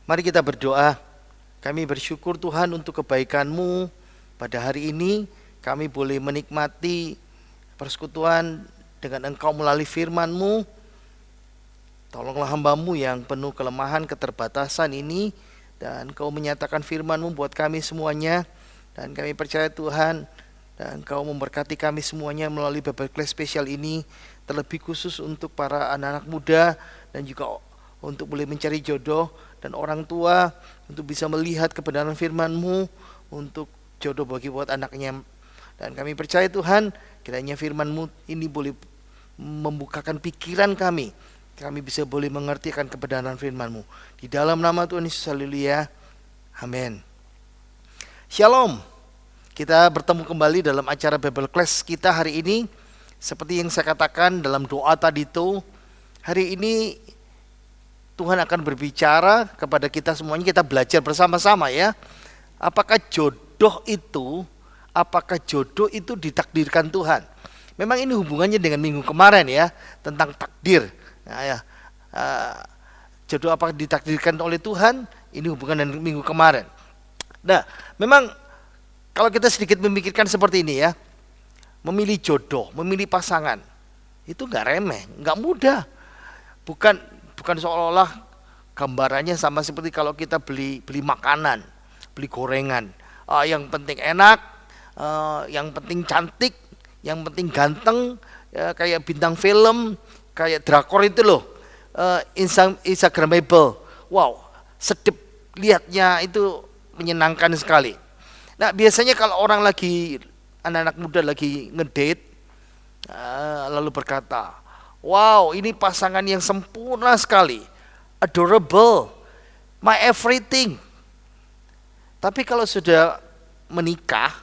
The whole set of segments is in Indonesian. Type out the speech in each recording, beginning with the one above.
Mari kita berdoa. Kami bersyukur Tuhan untuk kebaikan-Mu. Pada hari ini kami boleh menikmati persekutuan dengan Engkau melalui firman-Mu. Tolonglah hamba-Mu yang penuh kelemahan, keterbatasan ini, dan Engkau menyatakan firman-Mu buat kami semuanya. Dan kami percaya Tuhan, dan Engkau memberkati kami semuanya melalui Bible Class spesial ini, terlebih khusus untuk para anak-anak muda dan juga untuk boleh mencari jodoh, dan orang tua untuk bisa melihat kebenaran firman-Mu untuk jodoh bagi buat anaknya. Dan kami percaya Tuhan, kiranya firman-Mu ini boleh membukakan pikiran kami bisa boleh mengerti akan kebenaran firman-Mu. Di dalam nama Tuhan Yesus, haleluya, amin. Shalom. Kita bertemu kembali dalam acara Bible Class kita hari ini. Seperti yang saya katakan dalam doa tadi itu, hari ini Tuhan akan berbicara kepada kita semuanya, kita belajar bersama-sama ya. Apakah jodoh itu ditakdirkan Tuhan? Memang ini hubungannya dengan minggu kemarin ya, tentang takdir. Nah, ya, jodoh apakah ditakdirkan oleh Tuhan? Ini hubungan dengan minggu kemarin. Nah, memang kalau kita sedikit memikirkan seperti ini ya, memilih jodoh, memilih pasangan, itu gak remeh, gak mudah. Bukan seolah-olah gambarannya sama seperti kalau kita beli makanan, beli gorengan. Yang penting enak, yang penting cantik, yang penting ganteng, ya, kayak bintang film, kayak drakor itu loh, Instagramable. Wow, sedap lihatnya, itu menyenangkan sekali. Nah, biasanya kalau orang anak-anak muda lagi ngedate, lalu berkata, wow, ini pasangan yang sempurna sekali, adorable, my everything. Tapi kalau sudah menikah,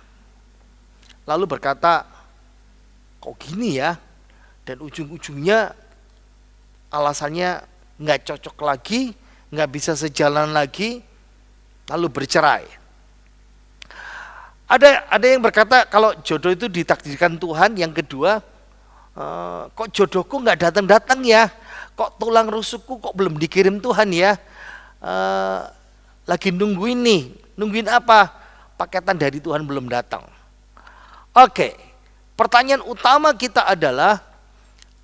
lalu berkata, kok gini ya? Dan ujung-ujungnya alasannya nggak cocok lagi, nggak bisa sejalan lagi, lalu bercerai. Ada yang berkata kalau jodoh itu ditakdirkan Tuhan. Yang kedua, kok jodohku nggak datang-datang ya? Kok tulang rusukku kok belum dikirim Tuhan ya? Lagi nungguin apa? Paketan dari Tuhan belum datang. Oke, pertanyaan utama kita adalah,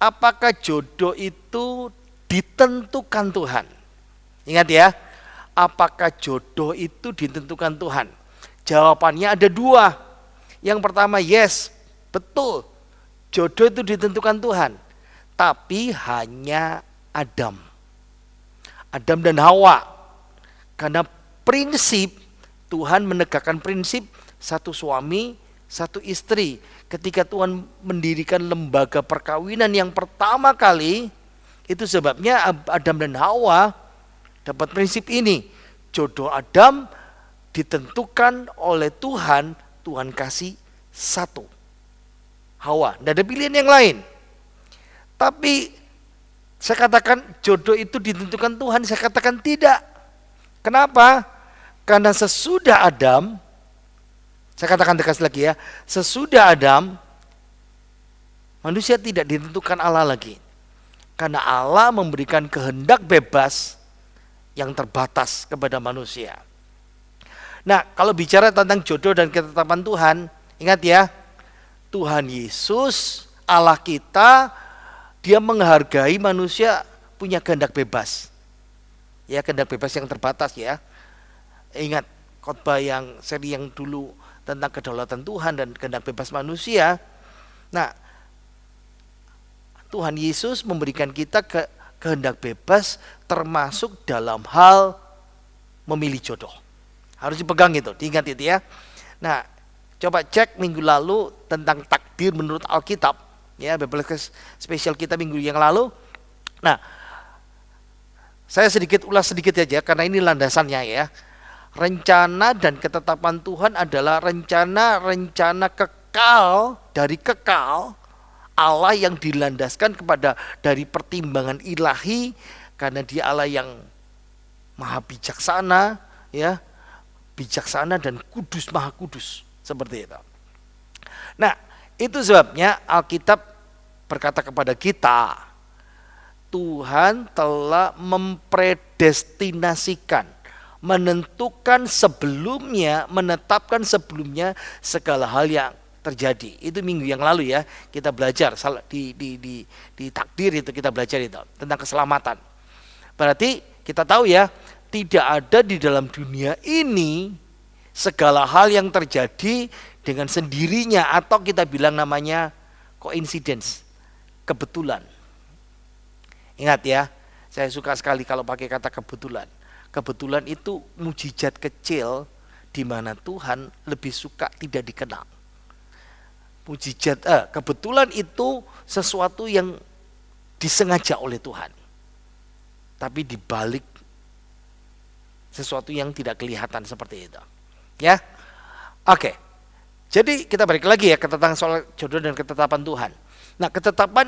apakah jodoh itu ditentukan Tuhan? Ingat ya, apakah jodoh itu ditentukan Tuhan? Jawabannya ada dua. Yang pertama, yes, betul, jodoh itu ditentukan Tuhan. Tapi hanya Adam dan Hawa. Karena prinsip, Tuhan menegakkan prinsip satu suami, satu istri. Ketika Tuhan mendirikan lembaga perkawinan yang pertama kali, itu sebabnya Adam dan Hawa dapat prinsip ini. Jodoh Adam ditentukan oleh Tuhan, Tuhan kasih satu, Hawa, tidak ada pilihan yang lain. Tapi saya katakan jodoh itu ditentukan Tuhan, saya katakan tidak. Kenapa? Karena sesudah Adam, saya katakan tegas lagi ya, sesudah Adam, manusia tidak ditentukan Allah lagi. Karena Allah memberikan kehendak bebas yang terbatas kepada manusia. Nah, kalau bicara tentang jodoh dan ketetapan Tuhan, ingat ya, Tuhan Yesus, Allah kita, Dia menghargai manusia punya kehendak bebas. Ya, kehendak bebas yang terbatas ya. Ingat khotbah seri yang dulu tentang kedaulatan Tuhan dan kehendak bebas manusia. Nah, Tuhan Yesus memberikan kita kehendak bebas, termasuk dalam hal memilih jodoh. Harus dipegang itu, diingat itu ya. Nah, coba cek minggu lalu tentang takdir menurut Alkitab. Ya, Bible Class spesial kita minggu yang lalu. Nah, saya ulas sedikit aja karena ini landasannya ya. Rencana dan ketetapan Tuhan adalah rencana kekal, dari kekal Allah yang dilandaskan dari pertimbangan ilahi, karena Dia Allah yang maha bijaksana ya. Bijaksana dan kudus, maha kudus, seperti itu. Nah, itu sebabnya Alkitab berkata kepada kita, Tuhan telah mempredestinasikan, menetapkan sebelumnya segala hal yang terjadi. Itu minggu yang lalu ya, kita belajar di takdir itu kita belajar itu tentang keselamatan. Berarti kita tahu ya, tidak ada di dalam dunia ini segala hal yang terjadi dengan sendirinya, atau kita bilang namanya coincidence, kebetulan. Ingat ya, saya suka sekali kalau pakai kata kebetulan. Kebetulan itu mujizat kecil di mana Tuhan lebih suka tidak dikenal. Kebetulan itu sesuatu yang disengaja oleh Tuhan, tapi dibalik sesuatu yang tidak kelihatan seperti itu. Ya, oke. Jadi kita balik lagi ya ke tentang soal jodoh dan ketetapan Tuhan. Nah, ketetapan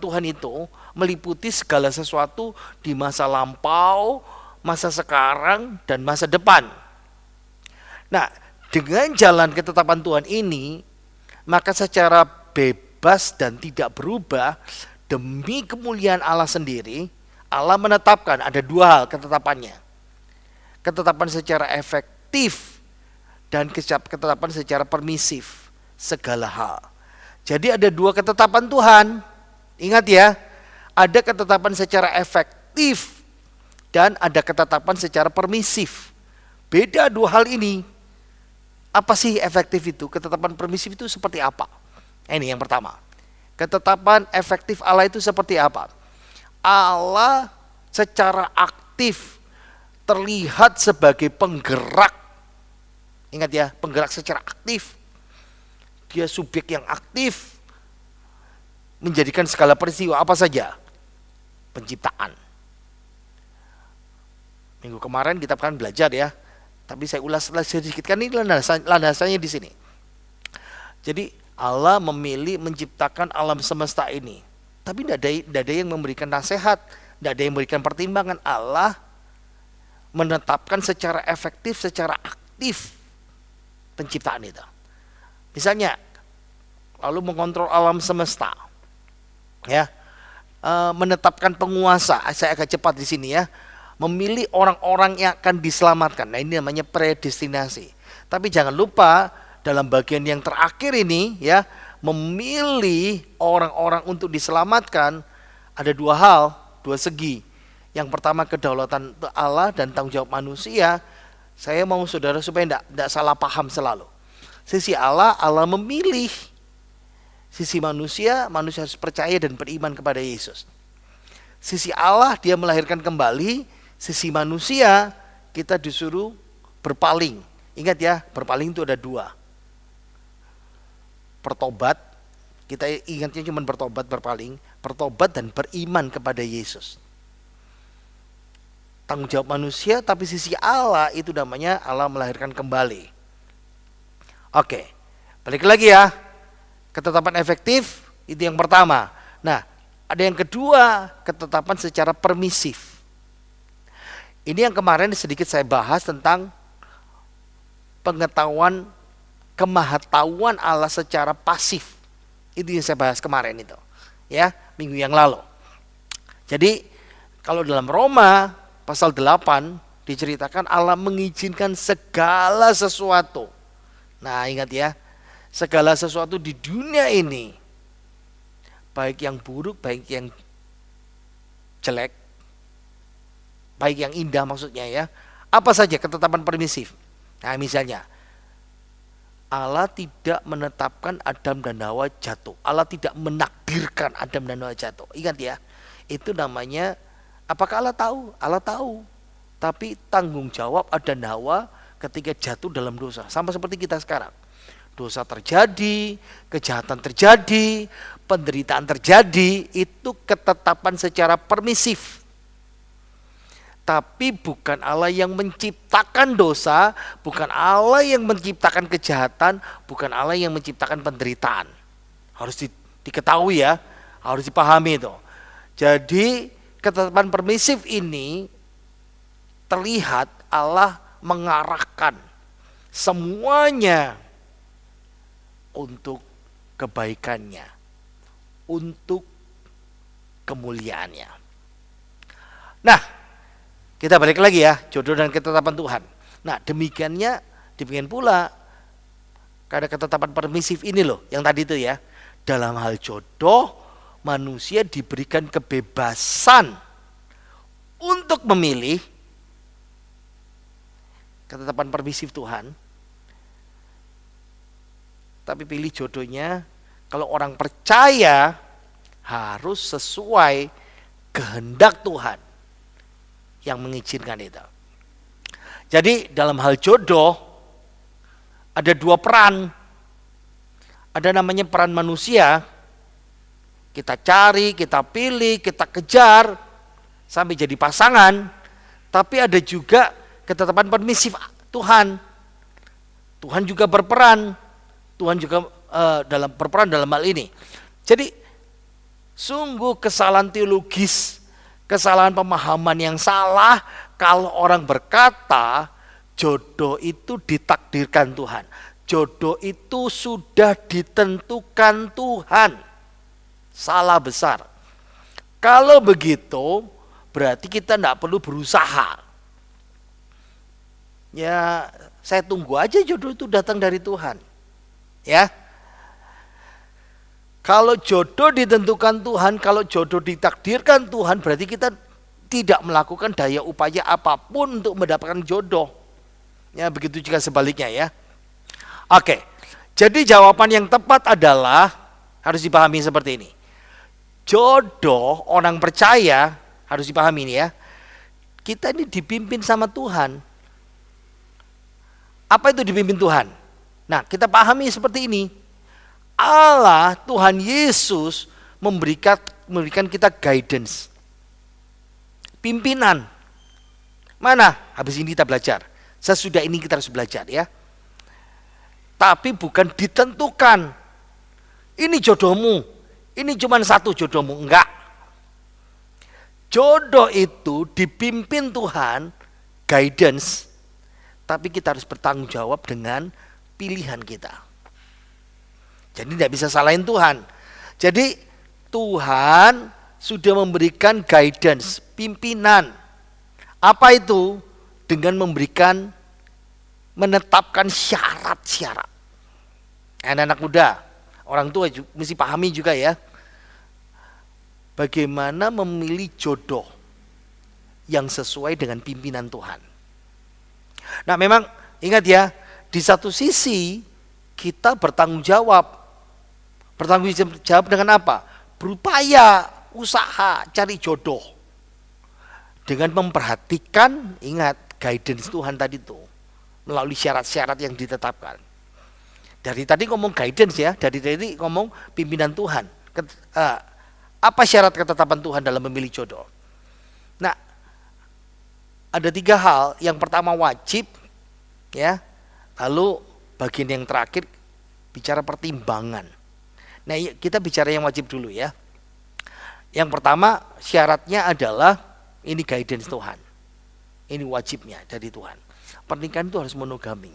Tuhan itu meliputi segala sesuatu di masa lampau, masa sekarang, dan masa depan. Nah, dengan jalan ketetapan Tuhan ini, maka secara bebas dan tidak berubah demi kemuliaan Allah sendiri, Allah menetapkan ada dua hal ketetapannya. Ketetapan secara efektif dan ketetapan secara permisif segala hal. Jadi ada dua ketetapan Tuhan. Ingat ya, ada ketetapan secara efektif dan ada ketetapan secara permisif. Beda dua hal ini. Apa sih efektif itu? Ketetapan permisif itu seperti apa? Ini yang pertama. Ketetapan efektif Allah itu seperti apa? Allah secara aktif terlihat sebagai penggerak. Ingat ya, penggerak secara aktif. Dia subjek yang aktif menjadikan segala peristiwa apa saja penciptaan. Minggu kemarin kita akan belajar ya, tapi saya ulas sedikit, kan ini landasannya di sini. Jadi Allah memilih menciptakan alam semesta ini, tapi tidak ada yang memberikan nasihat, tidak ada yang memberikan pertimbangan. Allah menetapkan secara efektif, secara aktif penciptaan itu. Misalnya, lalu mengontrol alam semesta, ya, menetapkan penguasa. Saya agak cepat di sini ya. Memilih orang-orang yang akan diselamatkan. Nah, ini namanya predestinasi. Tapi jangan lupa dalam bagian yang terakhir ini ya, memilih orang-orang untuk diselamatkan, ada dua hal, dua segi. Yang pertama kedaulatan Allah dan tanggung jawab manusia. Saya mau saudara supaya tidak salah paham selalu. Sisi Allah memilih. Sisi manusia harus percaya dan beriman kepada Yesus. Sisi Allah, dia melahirkan kembali. Sisi manusia, kita disuruh berpaling. Ingat ya, berpaling itu ada dua. Bertobat, kita ingatnya cuma bertobat, berpaling. Bertobat dan beriman kepada Yesus. Tanggung jawab manusia, tapi sisi Allah itu namanya Allah melahirkan kembali. Oke, balik lagi ya. Ketetapan efektif itu yang pertama. Nah, ada yang kedua, ketetapan secara permisif. Ini yang kemarin sedikit saya bahas tentang pengetahuan kemahatauan Allah secara pasif. Itu yang saya bahas kemarin itu. Ya, minggu yang lalu. Jadi, kalau dalam Roma pasal 8 diceritakan Allah mengizinkan segala sesuatu. Nah, ingat ya, segala sesuatu di dunia ini, baik yang buruk, baik yang jelek, baik yang indah maksudnya ya, apa saja ketetapan permisif. Nah, misalnya Allah tidak menetapkan Adam dan Hawa jatuh. Allah tidak menakdirkan Adam dan Hawa jatuh. Ingat ya, itu namanya, apakah Allah tahu? Allah tahu. Tapi tanggung jawab Adam dan Hawa ketika jatuh dalam dosa. Sama seperti kita sekarang. Dosa terjadi, kejahatan terjadi, penderitaan terjadi, itu ketetapan secara permisif. Tapi bukan Allah yang menciptakan dosa, bukan Allah yang menciptakan kejahatan, bukan Allah yang menciptakan penderitaan. Harus diketahui ya, harus dipahami itu. Jadi ketetapan permisif ini terlihat Allah mengarahkan semuanya untuk kebaikannya, untuk kemuliaannya. Nah, Kita balik lagi ya, jodoh dan ketetapan Tuhan. Nah, demikian pula karena ketetapan permisif ini loh, yang tadi itu ya. Dalam hal jodoh, manusia diberikan kebebasan untuk memilih ketetapan permisif Tuhan. Tapi pilih jodohnya, kalau orang percaya harus sesuai kehendak Tuhan yang mengizinkan itu. Jadi dalam hal jodoh ada dua peran. Ada namanya peran manusia. Kita cari, kita pilih, kita kejar sampai jadi pasangan. Tapi ada juga ketetapan permisif Tuhan. Tuhan juga berperan. Tuhan juga berperan dalam hal ini. Jadi sungguh kesalahan teologis, kesalahan pemahaman yang salah kalau orang berkata jodoh itu ditakdirkan Tuhan. Jodoh itu sudah ditentukan Tuhan. Salah besar. Kalau begitu berarti kita tidak perlu berusaha. Ya, saya tunggu aja jodoh itu datang dari Tuhan. Ya. Kalau jodoh ditentukan Tuhan, kalau jodoh ditakdirkan Tuhan, berarti kita tidak melakukan daya upaya apapun untuk mendapatkan jodoh. Ya, begitu juga sebaliknya ya. Oke. Jadi jawaban yang tepat adalah harus dipahami seperti ini. Jodoh orang percaya harus dipahami ini ya. Kita ini dipimpin sama Tuhan. Apa itu dipimpin Tuhan? Nah, kita pahami seperti ini. Allah, Tuhan Yesus memberikan kita guidance. Pimpinan. Mana? Habis ini kita belajar. Sesudah ini kita harus belajar ya. Tapi bukan ditentukan. Ini jodohmu. Ini cuma satu jodohmu. Enggak. Jodoh itu dipimpin Tuhan, guidance. Tapi kita harus bertanggung jawab dengan pilihan kita. Jadi tidak bisa salahin Tuhan. Jadi Tuhan sudah memberikan guidance, pimpinan. Apa itu? Dengan menetapkan syarat-syarat. Anak-anak muda, orang tua mesti pahami juga ya. Bagaimana memilih jodoh yang sesuai dengan pimpinan Tuhan. Nah, memang ingat ya, di satu sisi kita bertanggung jawab. Bertanggung jawab dengan apa? Berupaya, usaha, cari jodoh. Dengan memperhatikan, ingat, guidance Tuhan tadi itu. Melalui syarat-syarat yang ditetapkan. Dari tadi ngomong guidance ya, dari tadi ngomong pimpinan Tuhan. Apa syarat ketetapan Tuhan dalam memilih jodoh? Nah, ada 3 hal. Yang pertama wajib, ya. Lalu bagian yang terakhir bicara pertimbangan. Nah, kita bicara yang wajib dulu ya. Yang pertama syaratnya adalah ini guidance Tuhan. Ini wajibnya dari Tuhan. Pernikahan itu harus monogami.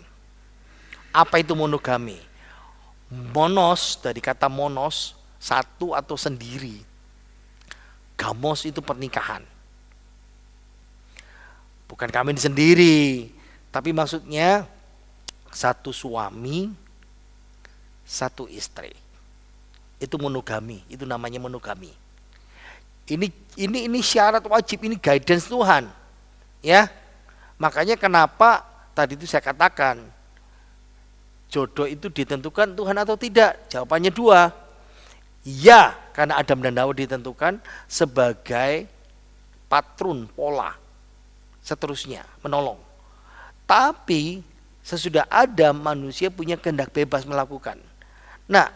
Apa itu monogami? Monos, dari kata monos, satu atau sendiri. Gamos itu pernikahan. Bukan kawin sendiri, tapi maksudnya satu suami, satu istri. Itu monogami, itu namanya monogami. Ini syarat wajib, ini guidance Tuhan. Ya. Makanya kenapa tadi itu saya katakan jodoh itu ditentukan Tuhan atau tidak? Jawabannya 2. Ya, karena Adam dan Hawa ditentukan sebagai patron, pola, seterusnya, menolong. Tapi sesudah Adam, manusia punya kehendak bebas melakukan. Nah,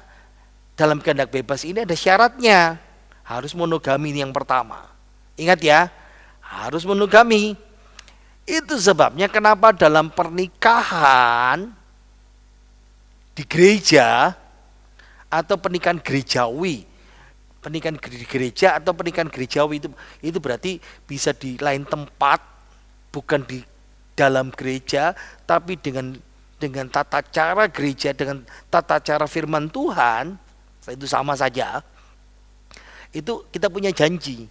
dalam kehendak bebas ini ada syaratnya. Harus monogami yang pertama. Ingat ya, harus monogami. Itu sebabnya kenapa dalam pernikahan di gereja atau pernikahan gerejawi, pernikahan di gereja atau pernikahan gerejawi itu berarti bisa di lain tempat, bukan di dalam gereja, tapi dengan tata cara gereja, dengan tata cara firman Tuhan, itu sama saja. Itu kita punya janji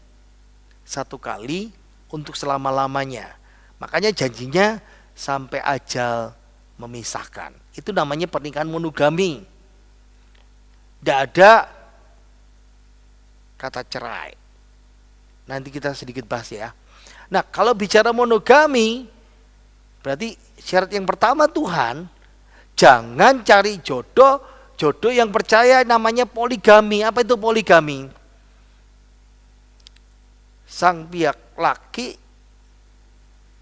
1 kali untuk selama-lamanya. Makanya janjinya sampai ajal memisahkan. Itu namanya pernikahan monogami. Tidak ada kata cerai. Nanti kita sedikit bahas ya. Nah, kalau bicara monogami, berarti syarat yang pertama Tuhan, jangan cari jodoh yang percaya namanya poligami. Apa itu poligami? Sang pihak laki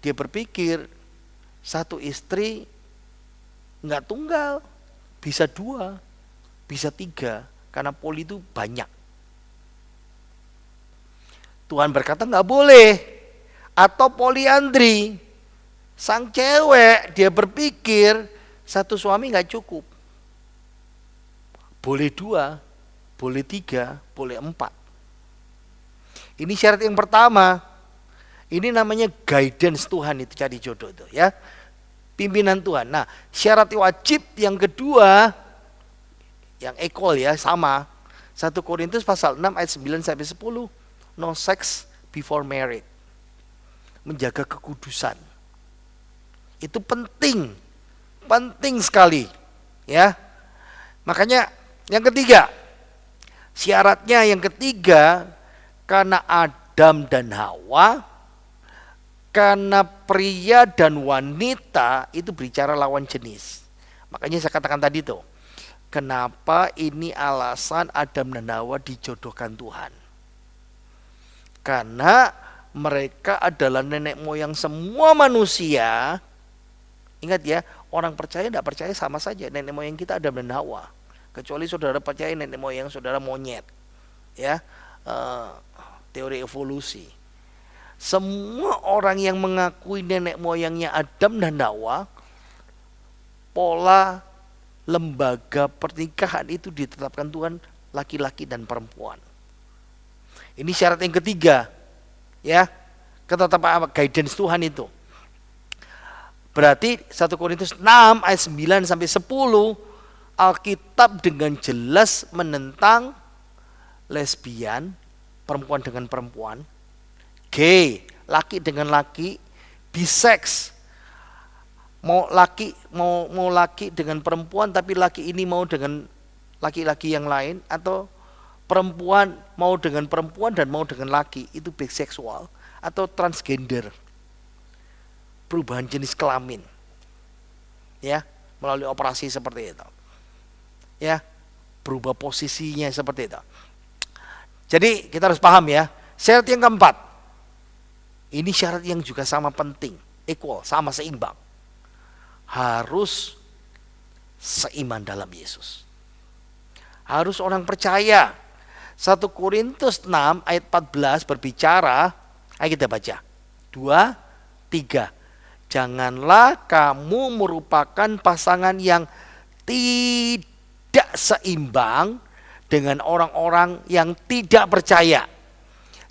dia berpikir satu istri nggak tunggal, bisa 2, bisa 3, karena poli itu banyak. Tuhan berkata nggak boleh. Atau poliandri, sang cewek dia berpikir satu suami nggak cukup, boleh 2, boleh 3, boleh 4. Ini syarat yang pertama. Ini namanya guidance Tuhan, itu cari jodoh itu ya, pimpinan Tuhan. Nah, syarat wajib yang kedua, yang equal ya, sama. 1 Korintus pasal 6 ayat 9 sampai 10. No sex before marriage. Menjaga kekudusan. Itu penting. Penting sekali. Ya. Makanya yang ketiga, syaratnya yang ketiga, karena Adam dan Hawa, karena pria dan wanita itu berbicara lawan jenis. Makanya saya katakan tadi tuh, kenapa ini alasan Adam dan Hawa dijodohkan Tuhan. Karena mereka adalah nenek moyang semua manusia. Ingat ya, orang percaya tidak percaya sama saja. Nenek moyang kita Adam dan Hawa. Kecuali saudara percaya nenek moyang saudara monyet. Ya, teori evolusi. Semua orang yang mengakui nenek moyangnya Adam dan Hawa, pola lembaga pernikahan itu ditetapkan Tuhan laki-laki dan perempuan. Ini syarat yang ketiga, ya, ketetapan guidance Tuhan itu. Berarti 1 Korintus 6 ayat 9 sampai 10, Alkitab dengan jelas menentang lesbian, perempuan dengan perempuan, gay, laki dengan laki, bisex, mau laki dengan perempuan tapi laki ini mau dengan laki-laki yang lain, atau perempuan mau dengan perempuan dan mau dengan laki, itu biseksual, atau transgender, perubahan jenis kelamin, ya, melalui operasi seperti itu, ya, berubah posisinya seperti itu. Jadi kita harus paham ya. Syarat yang keempat, ini syarat yang juga sama penting, equal, sama seimbang, harus seiman dalam Yesus, harus orang percaya. 1 Korintus 6 ayat 14 berbicara, ayo kita baca 2, 3. Janganlah kamu merupakan pasangan yang tidak seimbang dengan orang-orang yang tidak percaya.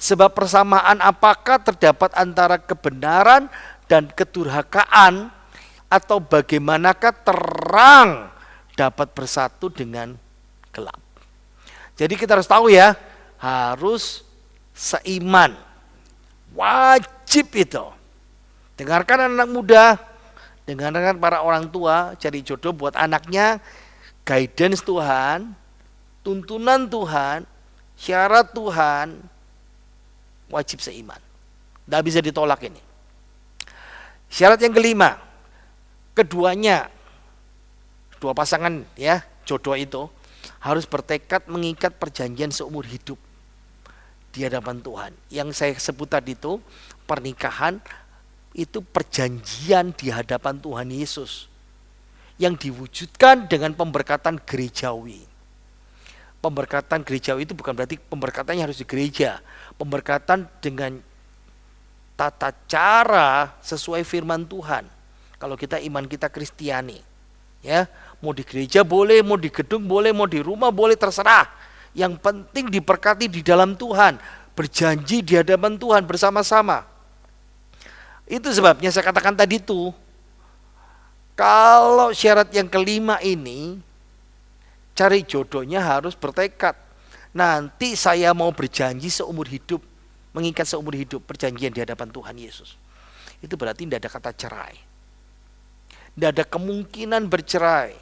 Sebab persamaan apakah terdapat antara kebenaran dan kedurhakaan, atau bagaimanakah terang dapat bersatu dengan gelap? Jadi kita harus tahu ya, harus seiman. Wajib itu. Dengarkan anak muda, dengarkan para orang tua, cari jodoh buat anaknya, guidance Tuhan, tuntunan Tuhan, syarat Tuhan, wajib seiman. Tidak bisa ditolak ini. Syarat yang kelima, keduanya, dua pasangan ya, jodoh itu harus bertekad mengikat perjanjian seumur hidup di hadapan Tuhan. Yang saya sebut tadi itu, pernikahan itu perjanjian di hadapan Tuhan Yesus yang diwujudkan dengan pemberkatan gerejawi. Pemberkatan gerejawi itu bukan berarti pemberkatannya harus di gereja. Pemberkatan dengan tata cara sesuai firman Tuhan. Kalau kita iman kita Kristiani, ya, mau di gereja boleh, mau di gedung boleh, mau di rumah boleh, terserah. Yang penting diberkati di dalam Tuhan, berjanji di hadapan Tuhan bersama-sama. Itu sebabnya saya katakan tadi tuh, kalau syarat yang kelima ini, cari jodohnya harus bertekad. Nanti saya mau berjanji seumur hidup mengikat seumur hidup perjanjian di hadapan Tuhan Yesus. Itu berarti tidak ada kata cerai. Tidak ada kemungkinan bercerai.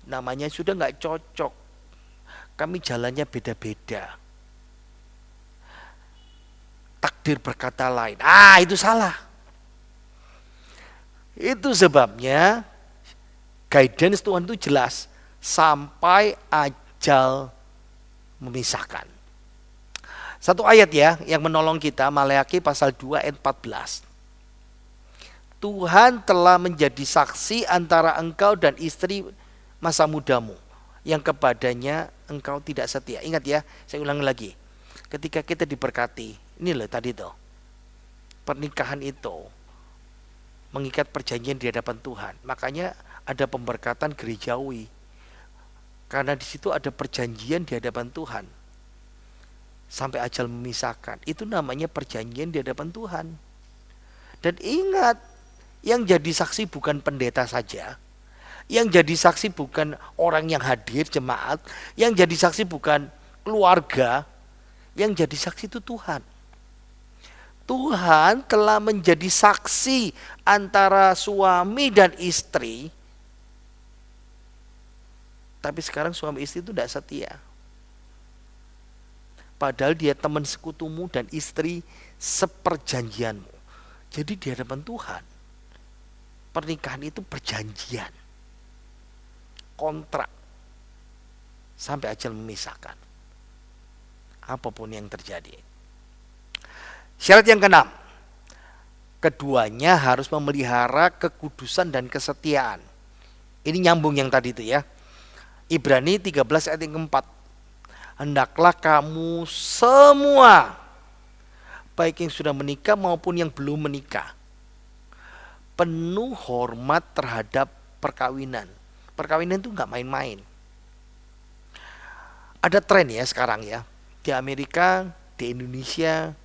Namanya sudah nggak cocok. Kami jalannya beda-beda. Takdir berkata lain. Itu salah. Itu sebabnya guidance Tuhan itu jelas. Sampai ajal memisahkan. Satu ayat ya yang menolong kita, Maleakhi pasal 2 ayat 14. Tuhan telah menjadi saksi antara engkau dan istri masa mudamu yang kepadanya engkau tidak setia. Ingat ya, saya ulangi lagi. Ketika kita diberkati, ini loh tadi tuh. Pernikahan itu mengikat perjanjian di hadapan Tuhan. Makanya ada pemberkatan gerejawi. Karena di situ ada perjanjian di hadapan Tuhan. Sampai ajal memisahkan. Itu namanya perjanjian di hadapan Tuhan. Dan ingat, yang jadi saksi bukan pendeta saja. Yang jadi saksi bukan orang yang hadir, jemaat. Yang jadi saksi bukan keluarga. Yang jadi saksi itu Tuhan. Tuhan telah menjadi saksi antara suami dan istri. Tapi sekarang suami istri itu tidak setia. Padahal dia teman sekutumu dan istri seperjanjianmu. Jadi di hadapan Tuhan, pernikahan itu perjanjian, kontrak, sampai ajal memisahkan. Apapun yang terjadi. Syarat yang keenam, keduanya harus memelihara kekudusan dan kesetiaan. Ini nyambung yang tadi itu ya. Ibrani 13 ayat yang keempat. Hendaklah kamu semua, baik yang sudah menikah maupun yang belum menikah, penuh hormat terhadap perkawinan. Perkawinan itu gak main-main. Ada tren ya sekarang ya. Di Amerika, di Indonesia,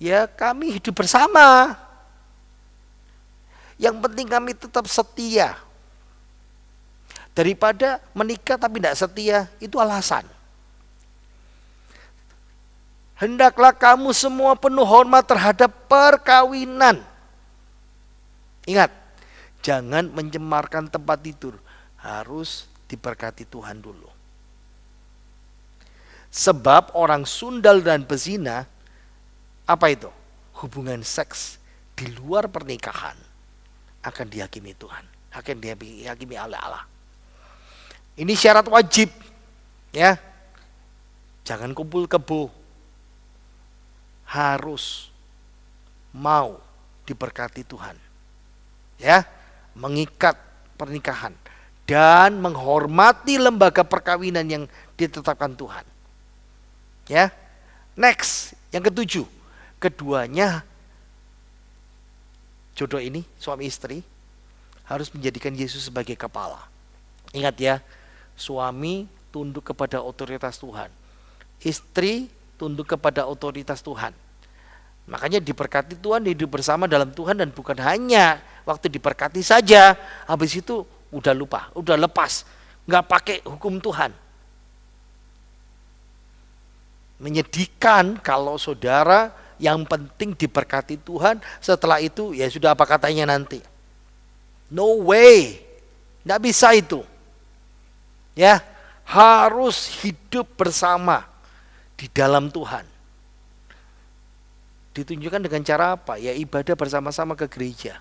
ya kami hidup bersama. Yang penting kami tetap setia. Daripada menikah tapi tidak setia, itu alasan. Hendaklah kamu semua penuh hormat terhadap perkawinan. Ingat, jangan mencemarkan tempat tidur. Harus diberkati Tuhan dulu. Sebab orang sundal dan pezina, apa itu? Hubungan seks di luar pernikahan akan dihakimi Tuhan, akan dihakimi oleh Allah. Ini syarat wajib, ya. Jangan kumpul kebo. Harus mau diberkati Tuhan, ya, mengikat pernikahan dan menghormati lembaga perkawinan yang ditetapkan Tuhan, ya. Next, yang ketujuh, keduanya jodoh ini suami istri harus menjadikan Yesus sebagai kepala. Ingat ya, suami tunduk kepada otoritas Tuhan, istri tunduk kepada otoritas Tuhan. Makanya diberkati Tuhan, hidup bersama dalam Tuhan, dan bukan hanya waktu diberkati saja, habis itu udah lupa, udah lepas, nggak pakai hukum Tuhan. Menyedihkan kalau saudara yang penting diberkati Tuhan, setelah itu ya sudah apa katanya nanti. No way, nggak bisa itu. Ya, harus hidup bersama di dalam Tuhan. Ditunjukkan dengan cara apa? Ya ibadah bersama-sama ke gereja.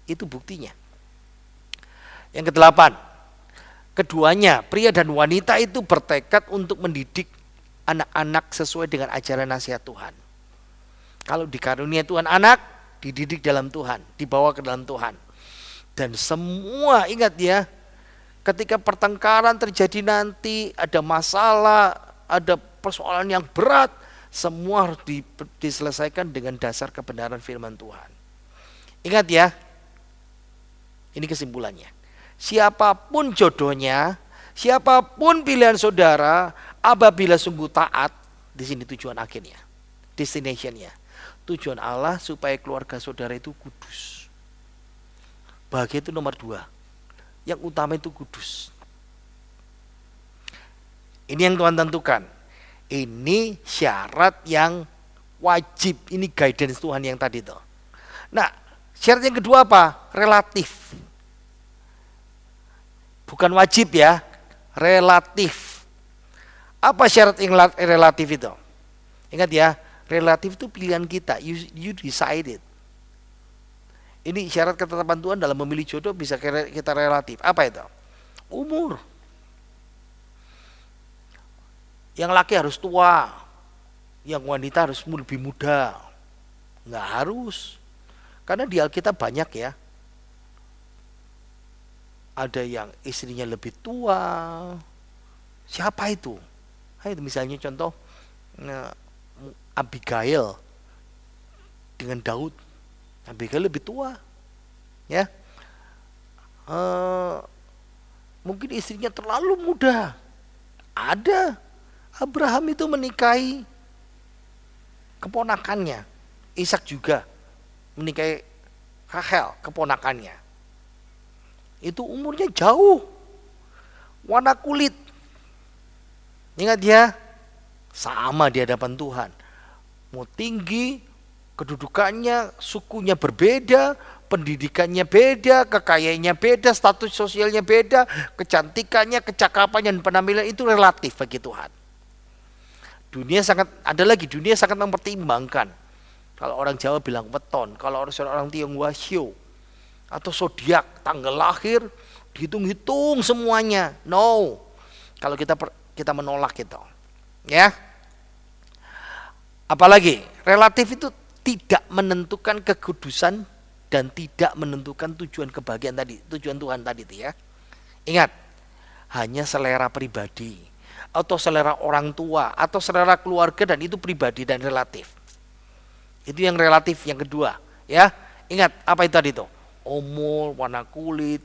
Itu buktinya. Yang kedelapan, keduanya, pria dan wanita itu bertekad untuk mendidik anak-anak sesuai dengan ajaran nasihat Tuhan. Kalau dikarunia Tuhan anak, dididik dalam Tuhan, dibawa ke dalam Tuhan. Dan semua, ingat ya, ketika pertengkaran terjadi nanti, ada masalah, ada persoalan yang berat, semua harus diselesaikan dengan dasar kebenaran firman Tuhan. Ingat ya, ini kesimpulannya. Siapapun jodohnya, siapapun pilihan saudara, apabila sungguh taat, di sini tujuan akhirnya, destinationnya, tujuan Allah supaya keluarga saudara itu kudus. Bahagia itu nomor 2. Yang utama itu kudus. Ini yang Tuhan tentukan. Ini syarat yang wajib, ini guidance Tuhan yang tadi tuh. Nah, syarat yang kedua apa? Relatif. Bukan wajib ya, relatif. Apa syarat yang relatif itu? Ingat ya, relatif itu pilihan kita, you decide it. Ini syarat ketetapan Tuhan dalam memilih jodoh bisa kita relatif. Apa itu? Umur. Yang laki harus tua, yang wanita harus lebih muda. Nggak harus. Karena di Alkitab banyak ya. Ada yang istrinya lebih tua. Siapa itu? Itu misalnya contoh Abigail dengan Daud. Abigail lebih tua, ya. Mungkin istrinya terlalu muda. Ada. Abraham itu menikahi keponakannya. Ishak juga menikahi Rachel, keponakannya. Itu umurnya jauh. Warna kulit. Ingat ya, sama di hadapan Tuhan. Mau tinggi, kedudukannya, sukunya berbeda, pendidikannya beda, kekayaannya beda, status sosialnya beda, kecantikannya, kecakapannya dan penampilan itu relatif bagi Tuhan. Dunia sangat mempertimbangkan. Kalau orang Jawa bilang weton, kalau orang Tionghoa sio atau zodiak, tanggal lahir, dihitung-hitung semuanya. No. Kalau kita menolak itu. Ya. Apalagi relatif itu tidak menentukan kekudusan dan tidak menentukan tujuan kebahagiaan tadi, tujuan Tuhan tadi itu ya. Ingat, hanya selera pribadi atau selera orang tua atau selera keluarga, dan itu pribadi dan relatif. Itu yang relatif yang kedua, ya. Ingat apa itu tadi itu? Umur, warna kulit,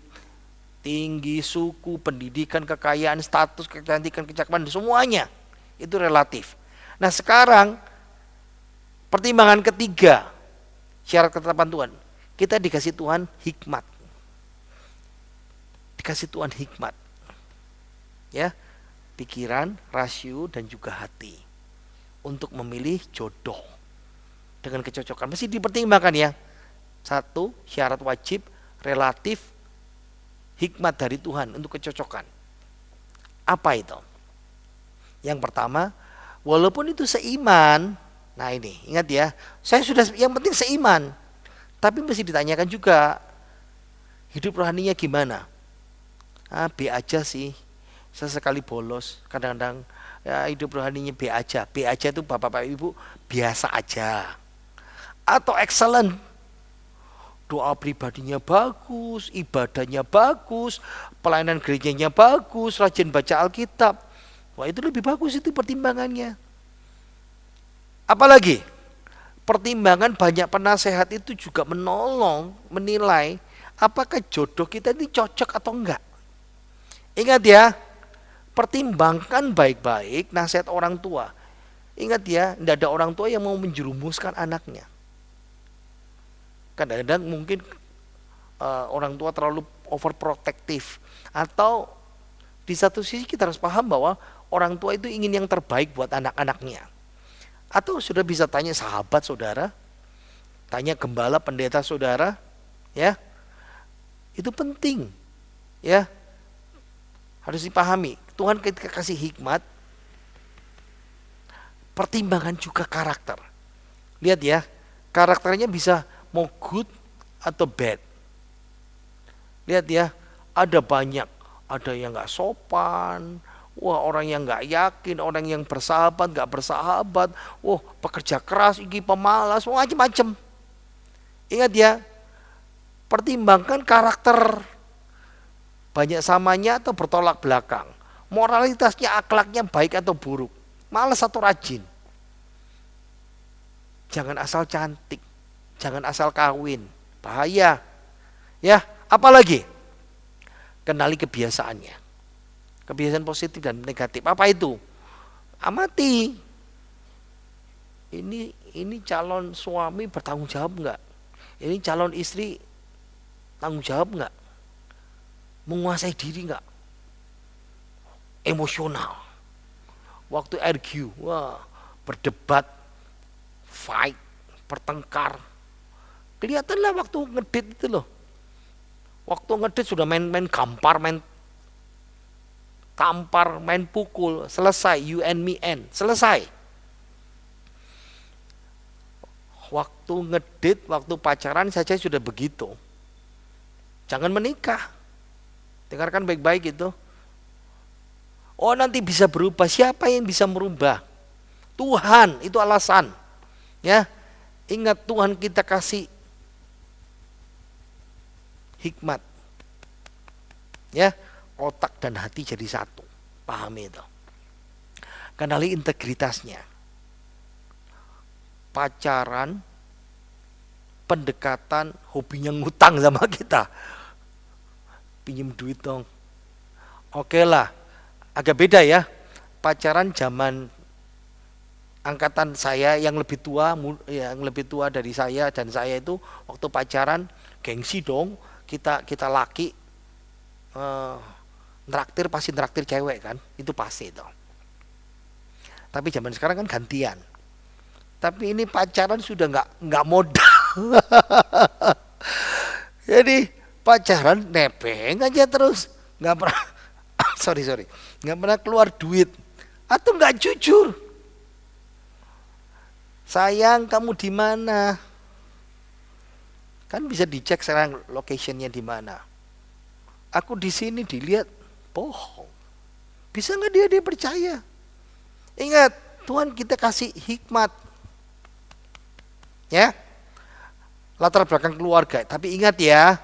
tinggi, suku, pendidikan, kekayaan, status, kecantikan, kecakapan, semuanya itu relatif. Nah, sekarang pertimbangan ketiga syarat ketetapan Tuhan, kita dikasih Tuhan hikmat. Dikasih Tuhan hikmat. Ya, pikiran, rasio dan juga hati untuk memilih jodoh dengan kecocokan. Mesti dipertimbangkan ya. Satu, syarat wajib, relatif, hikmat dari Tuhan untuk kecocokan. Apa itu? Yang pertama, walaupun itu seiman. Nah ini, ingat ya, saya sudah, yang penting seiman. Tapi mesti ditanyakan juga, hidup rohaninya gimana? B aja sih, sesekali bolos, kadang-kadang ya hidup rohaninya B aja. B aja itu bapak-bapak ibu biasa aja. Atau excellent, doa pribadinya bagus, ibadahnya bagus, pelayanan gerejanya bagus, rajin baca Alkitab. Wah, itu lebih bagus, itu pertimbangannya. Apalagi pertimbangan banyak penasehat itu juga menolong menilai apakah jodoh kita ini cocok atau enggak. Ingat ya, pertimbangkan baik-baik nasihat orang tua. Ingat ya, tidak ada orang tua yang mau menjerumuskan anaknya. Kadang-kadang mungkin orang tua terlalu overprotective, atau di satu sisi kita harus paham bahwa orang tua itu ingin yang terbaik buat anak-anaknya. Atau sudah bisa tanya sahabat saudara, tanya gembala pendeta saudara, ya. Itu penting. Ya. Harus dipahami. Tuhan ketika kasih hikmat, pertimbangan juga karakter. Lihat ya, karakternya bisa mau good atau bad. Lihat ya, ada banyak, ada yang nggak sopan, wah orang yang nggak yakin, orang yang bersahabat nggak bersahabat, wah pekerja keras, ini pemalas, macam-macam. Ingat ya, pertimbangkan karakter, banyak samanya atau bertolak belakang, moralitasnya, akhlaknya baik atau buruk, malas atau rajin. Jangan asal cantik, jangan asal kawin, bahaya. Ya, apalagi kenali kebiasaannya, kebiasaan positif dan negatif. Apa itu? Amati. Ini calon suami bertanggung jawab enggak? Ini calon istri tanggung jawab enggak? Menguasai diri enggak? Emosional. waktu argue, wah, berdebat, fight, bertengkar. Kelihatanlah waktu ngedit itu loh. Waktu ngedit sudah main gampar, main tampar, main pukul, selesai, you and me and, selesai. Waktu ngedit, waktu pacaran saja sudah begitu. Jangan menikah. Dengarkan baik-baik itu. Oh, nanti bisa berubah. Siapa yang bisa merubah? Tuhan, itu alasan. Ya. Ingat, Tuhan kita kasih hikmat. Ya, otak dan hati jadi satu. Pahami itu. Kenali integritasnya. Pacaran, pendekatan, hobinya ngutang sama kita. Pinjem duit dong. Oke lah, agak beda ya. Pacaran zaman angkatan saya yang lebih tua dari saya, dan saya itu waktu pacaran gengsi dong. Kita laki nraktir pasti nraktir cewek kan, itu pasti itu. Tapi zaman sekarang kan gantian. Tapi ini pacaran sudah nggak modal. Jadi pacaran nebeng aja terus, nggak pernah nggak pernah keluar duit atau nggak jujur. Sayang, kamu di mana? Kan bisa dicek sekarang locationnya di mana. Aku di sini, dilihat, bohong. Bisa nggak dia percaya? Ingat, Tuhan kita kasih hikmat, ya. Latar belakang keluarga. Tapi ingat ya,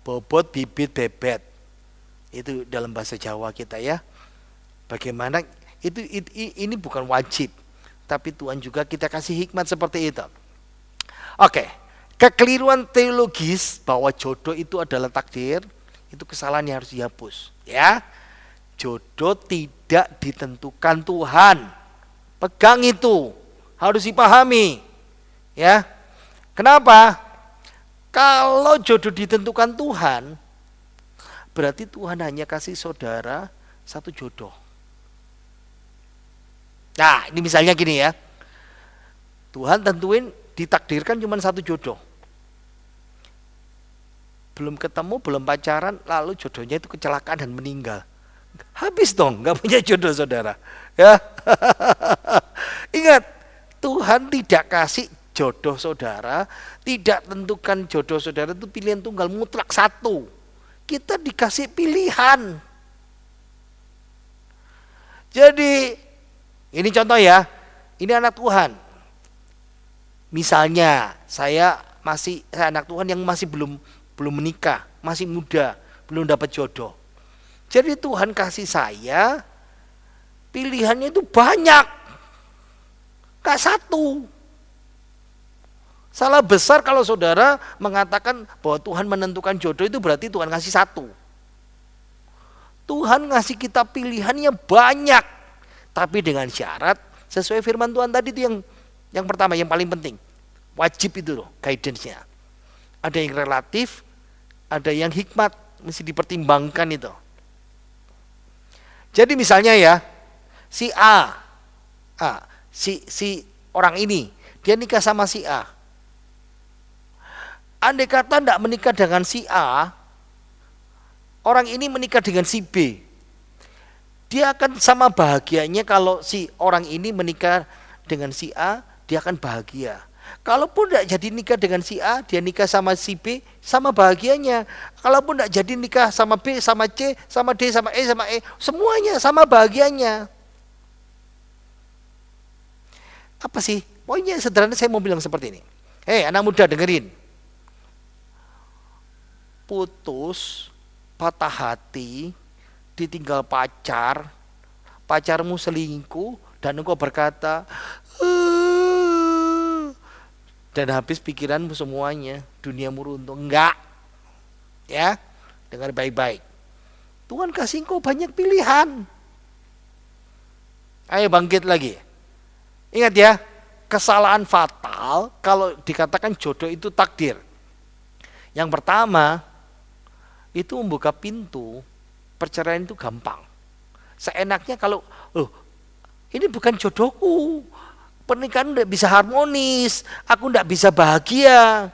bobot bibit bebet. Itu dalam bahasa Jawa kita ya. Bagaimana ini bukan wajib, tapi Tuhan juga kita kasih hikmat seperti itu. Oke. Kekeliruan teologis bahwa jodoh itu adalah takdir, itu kesalahan yang harus dihapus, ya. Jodoh tidak ditentukan Tuhan. Pegang itu, harus dipahami, ya. Kenapa? Kalau jodoh ditentukan Tuhan, berarti Tuhan hanya kasih saudara satu jodoh. Nah, ini misalnya gini ya. Tuhan tentuin ditakdirkan cuma satu jodoh. Belum ketemu, belum pacaran, lalu jodohnya itu kecelakaan dan meninggal. Habis dong, nggak punya jodoh saudara. Ya, ingat, Tuhan tidak kasih jodoh saudara, tidak tentukan jodoh saudara itu pilihan tunggal mutlak satu. Kita dikasih pilihan. Jadi, ini contoh ya, ini anak Tuhan. Misalnya, saya anak Tuhan yang masih belum menikah, masih muda, belum dapat jodoh. Jadi Tuhan kasih saya pilihannya itu banyak, gak satu. Salah besar kalau saudara mengatakan bahwa Tuhan menentukan jodoh itu berarti Tuhan kasih satu. Tuhan ngasih kita pilihannya banyak, tapi dengan syarat sesuai firman Tuhan tadi itu yang pertama, yang paling penting. Wajib itu loh, guidance-nya. Ada yang relatif, ada yang hikmat, mesti dipertimbangkan itu. Jadi misalnya ya, si orang ini, dia nikah sama si A. Andai kata tidak menikah dengan si A, orang ini menikah dengan si B. Dia akan sama bahagianya kalau si orang ini menikah dengan si A, dia akan bahagia. Kalaupun tidak jadi nikah dengan si A, dia nikah sama si B, sama bahagianya. Kalaupun tidak jadi nikah sama B, sama C, sama D, sama E, sama E, semuanya sama bahagianya. Apa sih? Pokoknya sederhana saya mau bilang seperti ini. Anak muda dengerin. Putus, patah hati, ditinggal pacar, pacarmu selingkuh, dan engkau berkata, dan habis pikiranmu semuanya, duniamu runtuh. Enggak. Ya, dengar baik-baik. Tuhan kasih engkau banyak pilihan. Ayo bangkit lagi. Ingat ya, kesalahan fatal kalau dikatakan jodoh itu takdir. Yang pertama, itu membuka pintu perceraian itu gampang. Seenaknya kalau ini bukan jodohku. Pernikahan tidak bisa harmonis, aku tidak bisa bahagia.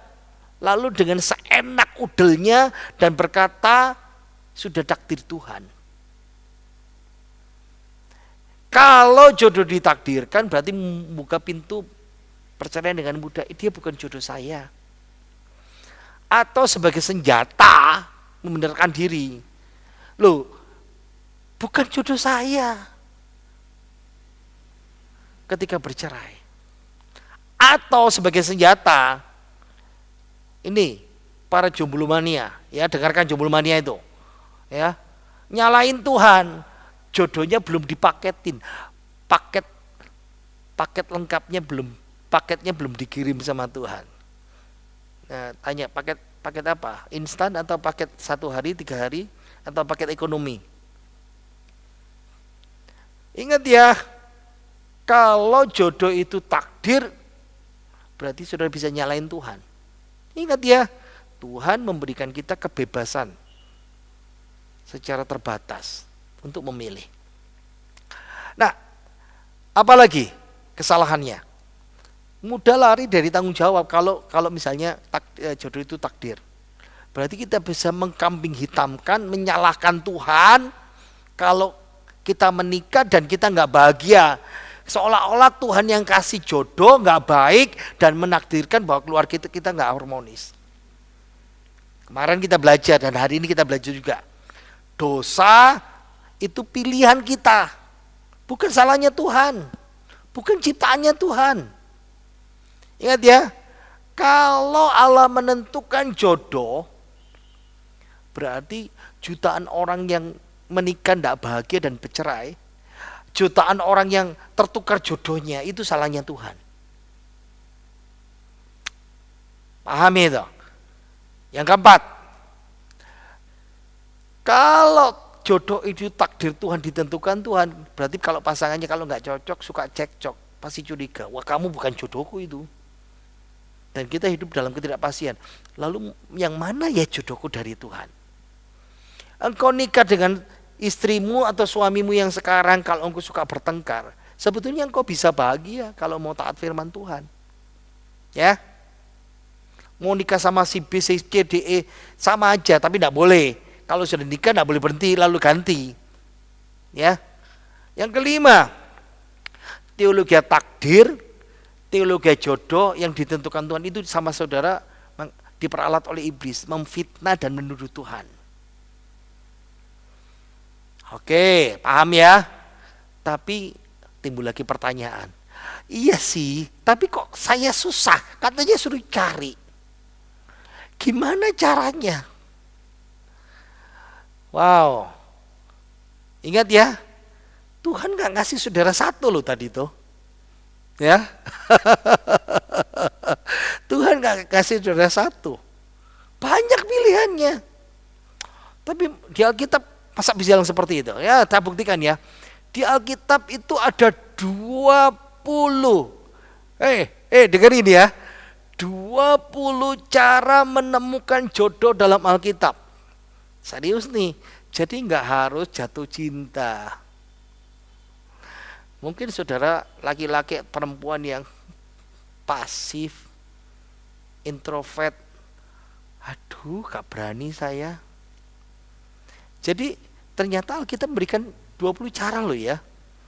Lalu dengan seenak udelnya dan berkata, sudah takdir Tuhan. Kalau jodoh ditakdirkan berarti membuka pintu perceraian dengan mudah. Dia bukan jodoh saya. Atau sebagai senjata membenarkan diri. Loh, bukan jodoh saya ketika bercerai. Atau sebagai senjata, ini para jomblo mania, ya, dengarkan jomblo mania itu, ya, nyalain Tuhan, jodohnya belum dipaketin, paket lengkapnya belum, paketnya belum dikirim sama Tuhan. Nah, tanya paket apa? Instan atau paket 1 hari, 3 hari, atau paket ekonomi? Ingat ya, kalau jodoh itu takdir, berarti sudah bisa nyalain Tuhan. Ingat ya, Tuhan memberikan kita kebebasan secara terbatas untuk memilih. Nah, apalagi kesalahannya? Mudah lari dari tanggung jawab kalau misalnya jodoh itu takdir. Berarti kita bisa mengkambing hitamkan, menyalahkan Tuhan kalau kita menikah dan kita nggak bahagia. Seolah-olah Tuhan yang kasih jodoh nggak baik dan menakdirkan bahwa keluarga kita nggak harmonis. Kemarin kita belajar dan hari ini kita belajar juga. Dosa itu pilihan kita, bukan salahnya Tuhan, bukan ciptaannya Tuhan. Ingat ya, kalau Allah menentukan jodoh, berarti jutaan orang yang menikah tidak bahagia dan bercerai, jutaan orang yang tertukar jodohnya, itu salahnya Tuhan. Pahami itu? Yang keempat, kalau jodoh itu takdir Tuhan, ditentukan Tuhan, berarti kalau pasangannya kalau nggak cocok, suka cekcok, pasti curiga, wah kamu bukan jodohku itu. Dan kita hidup dalam ketidakpastian. Lalu yang mana ya jodohku dari Tuhan? Engkau nikah dengan istrimu atau suamimu yang sekarang, kalau engkau suka bertengkar, sebetulnya engkau bisa bahagia kalau mau taat firman Tuhan. Ya, mau nikah sama si B, si C, D, E sama aja, tapi tidak boleh. Kalau sudah nikah tidak boleh berhenti lalu ganti. Ya, yang kelima, teologi takdir, teologi jodoh yang ditentukan Tuhan itu sama saudara diperalat oleh iblis, memfitnah dan menuduh Tuhan. Oke, paham ya? Tapi timbul lagi pertanyaan. Iya sih, tapi kok saya susah? Katanya suruh cari. Gimana caranya? Wow. Ingat ya, Tuhan gak ngasih saudara satu loh tadi tuh. Ya. Tuhan gak kasih saudara satu. Banyak pilihannya. Tapi di Alkitab masa bisa yang seperti itu? Ya, saya buktikan ya. Di Alkitab itu ada 20. Dengar ini ya. 20 cara menemukan jodoh dalam Alkitab. Serius nih. Jadi nggak harus jatuh cinta. Mungkin saudara laki-laki perempuan yang pasif, introvert. Aduh, gak berani saya. Jadi ternyata Alkitab memberikan 20 cara loh ya.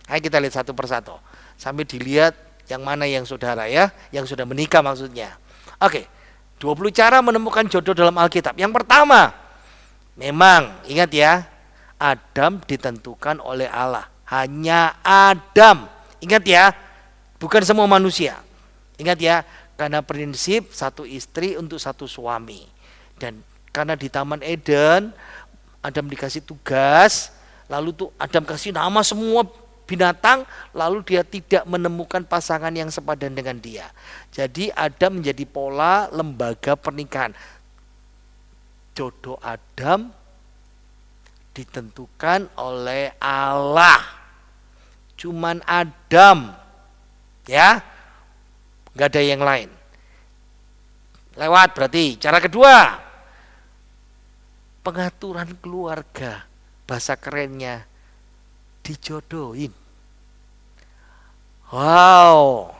Ayo kita lihat satu persatu. Sambil dilihat yang mana yang saudara ya, yang sudah menikah maksudnya. Oke, 20 cara menemukan jodoh dalam Alkitab. Yang pertama, memang ingat ya, Adam ditentukan oleh Allah. Hanya Adam. Ingat ya, bukan semua manusia. Ingat ya, karena prinsip satu istri untuk satu suami. Dan karena di Taman Eden Adam dikasih tugas, lalu tuh Adam kasih nama semua binatang, lalu dia tidak menemukan pasangan yang sepadan dengan dia. Jadi Adam menjadi pola lembaga pernikahan. Jodoh Adam ditentukan oleh Allah. Cuman Adam, ya, nggak ada yang lain. Lewat berarti. Cara kedua, pengaturan keluarga, bahasa kerennya dijodohin. Wow.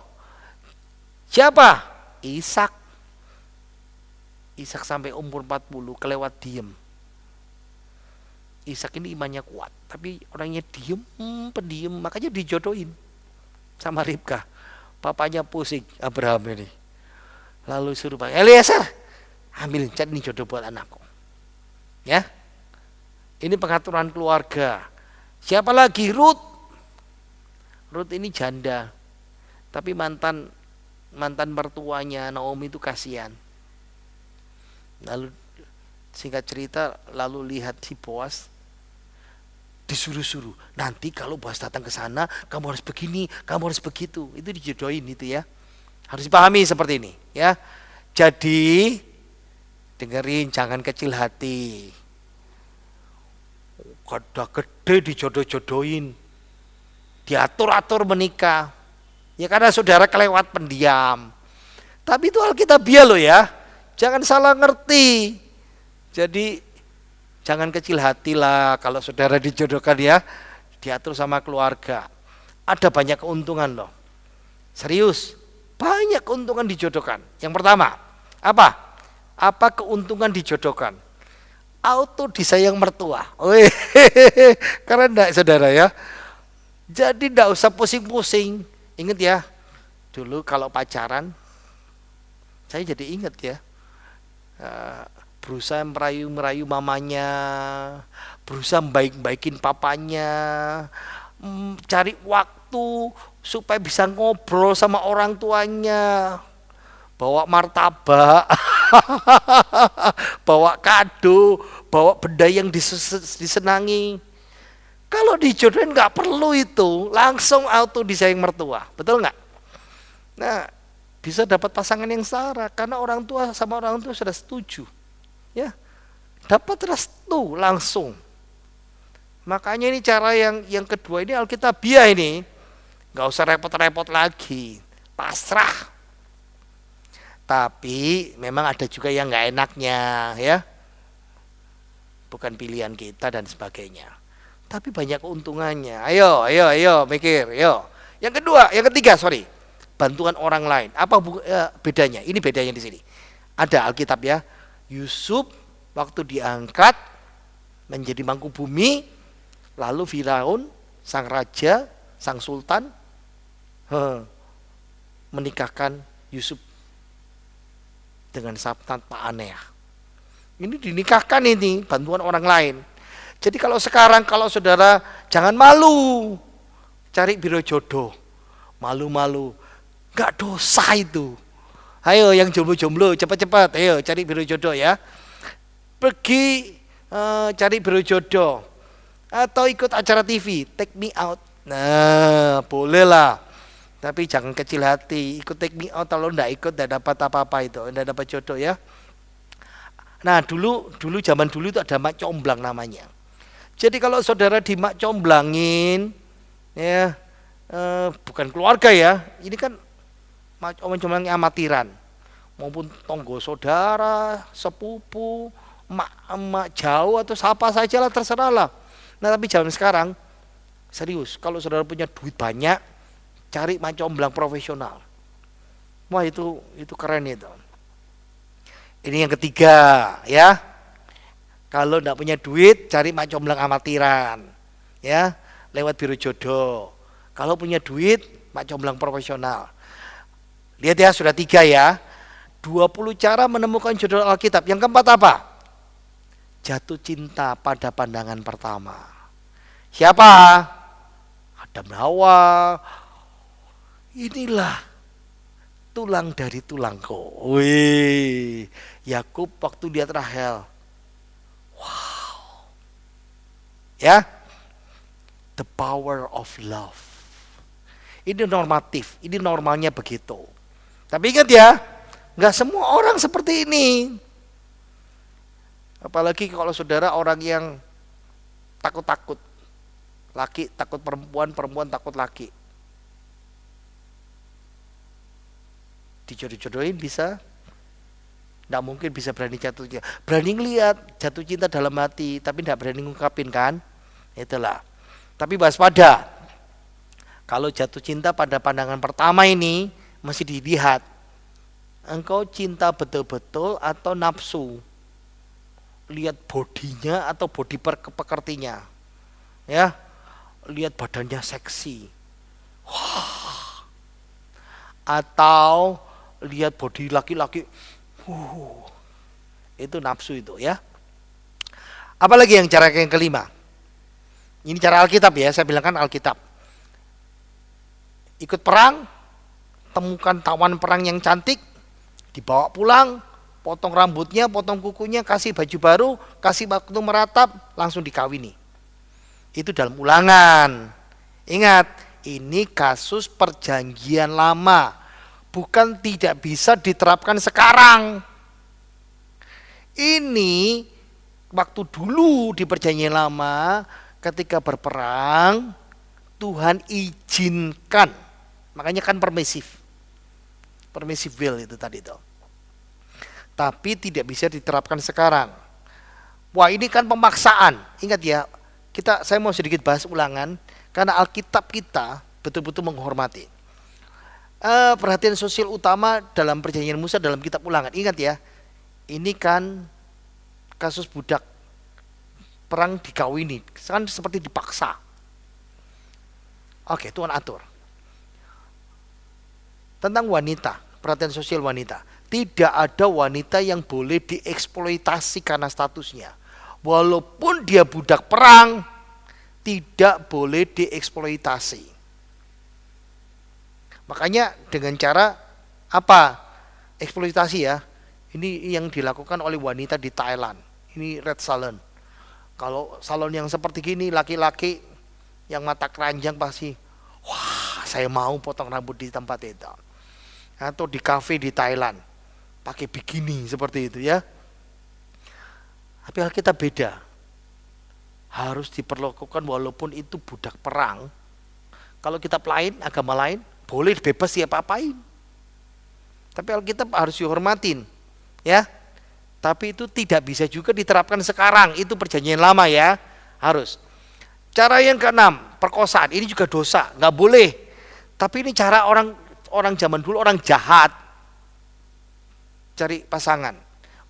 Siapa? Ishak. Ishak sampai umur 40 kelewat diem. Ishak ini imannya kuat, tapi orangnya diem, pendiam, makanya dijodohin sama Ribkah. Papanya pusing, Abraham ini. Lalu suruh Bang Eliezer, ambil cari ini jodoh buat anakku. Ya, ini pengaturan keluarga. Siapa lagi? Ruth. Ruth ini janda, tapi mantan mertuanya Naomi itu kasihan. Lalu singkat cerita, lalu lihat si Boas disuruh-suruh. Nanti kalau Boas datang ke sana, kamu harus begini, kamu harus begitu. Itu dijodohin itu ya. Harus dipahami seperti ini ya. Jadi dengerin, jangan kecil hati. Kada gede dijodoh-jodohin, diatur-atur menikah. Ya karena saudara kelewat pendiam. Tapi itu Alkitabiah loh ya. Jangan salah ngerti. Jadi jangan kecil hati lah kalau saudara dijodohkan ya, diatur sama keluarga. Ada banyak keuntungan loh. Serius, banyak keuntungan dijodohkan. Yang pertama, apa? Apa keuntungan dijodohkan? Auto disayang mertua. Wih, keren enggak saudara ya? Jadi enggak usah pusing-pusing. Ingat ya, dulu kalau pacaran, saya jadi ingat ya, berusaha merayu mamanya, berusaha baik-baikin papanya, cari waktu supaya bisa ngobrol sama orang tuanya, bawa martabak, bawa kado, bawa benda yang disenangi. Kalau dijodohin nggak perlu itu, langsung auto disayang mertua, betul nggak? Nah, bisa dapat pasangan yang setara karena orang tua sama orang tua sudah setuju. Ya, dapat restu langsung. Makanya ini cara yang kedua ini Alkitabiah ini, nggak usah repot-repot lagi, pasrah. Tapi memang ada juga yang nggak enaknya ya, bukan pilihan kita dan sebagainya. Tapi banyak keuntungannya. Ayo mikir, ayo. Yang ketiga, bantuan orang lain. Apa bedanya? Ini bedanya di sini. Ada Alkitab ya. Yusuf waktu diangkat menjadi mangku bumi, lalu Firaun, sang raja, sang sultan menikahkan Yusuf dengan tanpa aneh. Ini dinikahkan ini, bantuan orang lain. Jadi kalau sekarang, kalau saudara jangan malu cari biro jodoh, malu-malu, gak dosa itu. Ayo yang jomblo-jomblo cepat-cepat, ayo cari biro jodoh ya. Pergi cari biro jodoh atau ikut acara TV, take me out. Nah, boleh lah. Tapi jangan kecil hati, ikut take me out kalau enggak ikut enggak dapat apa-apa itu, enggak dapat jodoh ya. Nah, dulu zaman dulu itu ada mak comblang namanya. Jadi kalau saudara dimak comblangin ya, bukan keluarga ya. Ini kan comblang amatiran. Maupun tonggo saudara, sepupu, emak jauh atau siapa saja lah, terserah lah. Nah tapi zaman sekarang serius, kalau saudara punya duit banyak, cari mak comblang profesional. Wah itu keren itu. Ini yang ketiga ya. Kalau enggak punya duit, cari mak comblang amatiran ya, lewat biro jodoh. Kalau punya duit, mak comblang profesional. Lihat ya, sudah 3 ya. 20 cara menemukan jodoh Alkitab. Yang keempat apa? Jatuh cinta pada pandangan pertama. Siapa? Adam Hawa. Inilah tulang dari tulangku. Wih, Yakub waktu lihat Rahel. Wow. Ya. The power of love. Ini normatif, ini normalnya begitu. Tapi ingat ya, nggak semua orang seperti ini. Apalagi kalau saudara orang yang takut-takut. Laki takut perempuan, perempuan takut laki. Dijodoh-jodohin bisa. Nggak mungkin bisa berani jatuh cinta. Berani ngeliat jatuh cinta dalam hati, tapi nggak berani ngungkapin kan. Itulah. Tapi waspada. Kalau jatuh cinta pada pandangan pertama ini masih dilihat, engkau cinta betul-betul atau nafsu. Lihat bodinya atau body pekertinya. Ya, lihat badannya seksi. Wah. Atau lihat body laki-laki. Itu nafsu itu ya. Apalagi yang cara yang kelima. Ini cara Alkitab ya, saya bilang kan Alkitab. Ikut perang, temukan tawan perang yang cantik, dibawa pulang, potong rambutnya, potong kukunya, kasih baju baru, kasih waktu meratap, langsung dikawini. Itu dalam Ulangan. Ingat, ini kasus perjanjian lama, bukan tidak bisa diterapkan sekarang. Ini waktu dulu di perjanjian lama, ketika berperang, Tuhan izinkan. Makanya kan permissive will itu tadi tuh. Tapi tidak bisa diterapkan sekarang. Wah, ini kan pemaksaan. Ingat ya, saya mau sedikit bahas Ulangan karena Alkitab kita betul-betul menghormati. Perhatian sosial utama dalam perjanjian Musa dalam kitab Ulangan. Ingat ya, ini kan kasus budak perang dikawini, kan seperti dipaksa. Oke, Tuhan atur. Tentang wanita, perhatian sosial wanita. Tidak ada wanita yang boleh dieksploitasi karena statusnya. Walaupun dia budak perang, tidak boleh dieksploitasi. Makanya dengan cara apa? Eksploitasi ya. Ini yang dilakukan oleh wanita di Thailand. Ini red salon. Kalau salon yang seperti gini, laki-laki yang mata keranjang pasti, wah, saya mau potong rambut di tempat itu. Atau di kafe di Thailand pakai bikini seperti itu ya. Tapi Alkitab beda, harus diperlakukan walaupun itu budak perang. Kalau kitab lain, agama lain, boleh bebas diapa-apain. Tapi Alkitab harus dihormatin ya. Tapi itu tidak bisa juga diterapkan sekarang, itu perjanjian lama ya, harus. Cara yang keenam, perkosaan, ini juga dosa, nggak boleh. Tapi ini cara orang zaman dulu, orang jahat cari pasangan.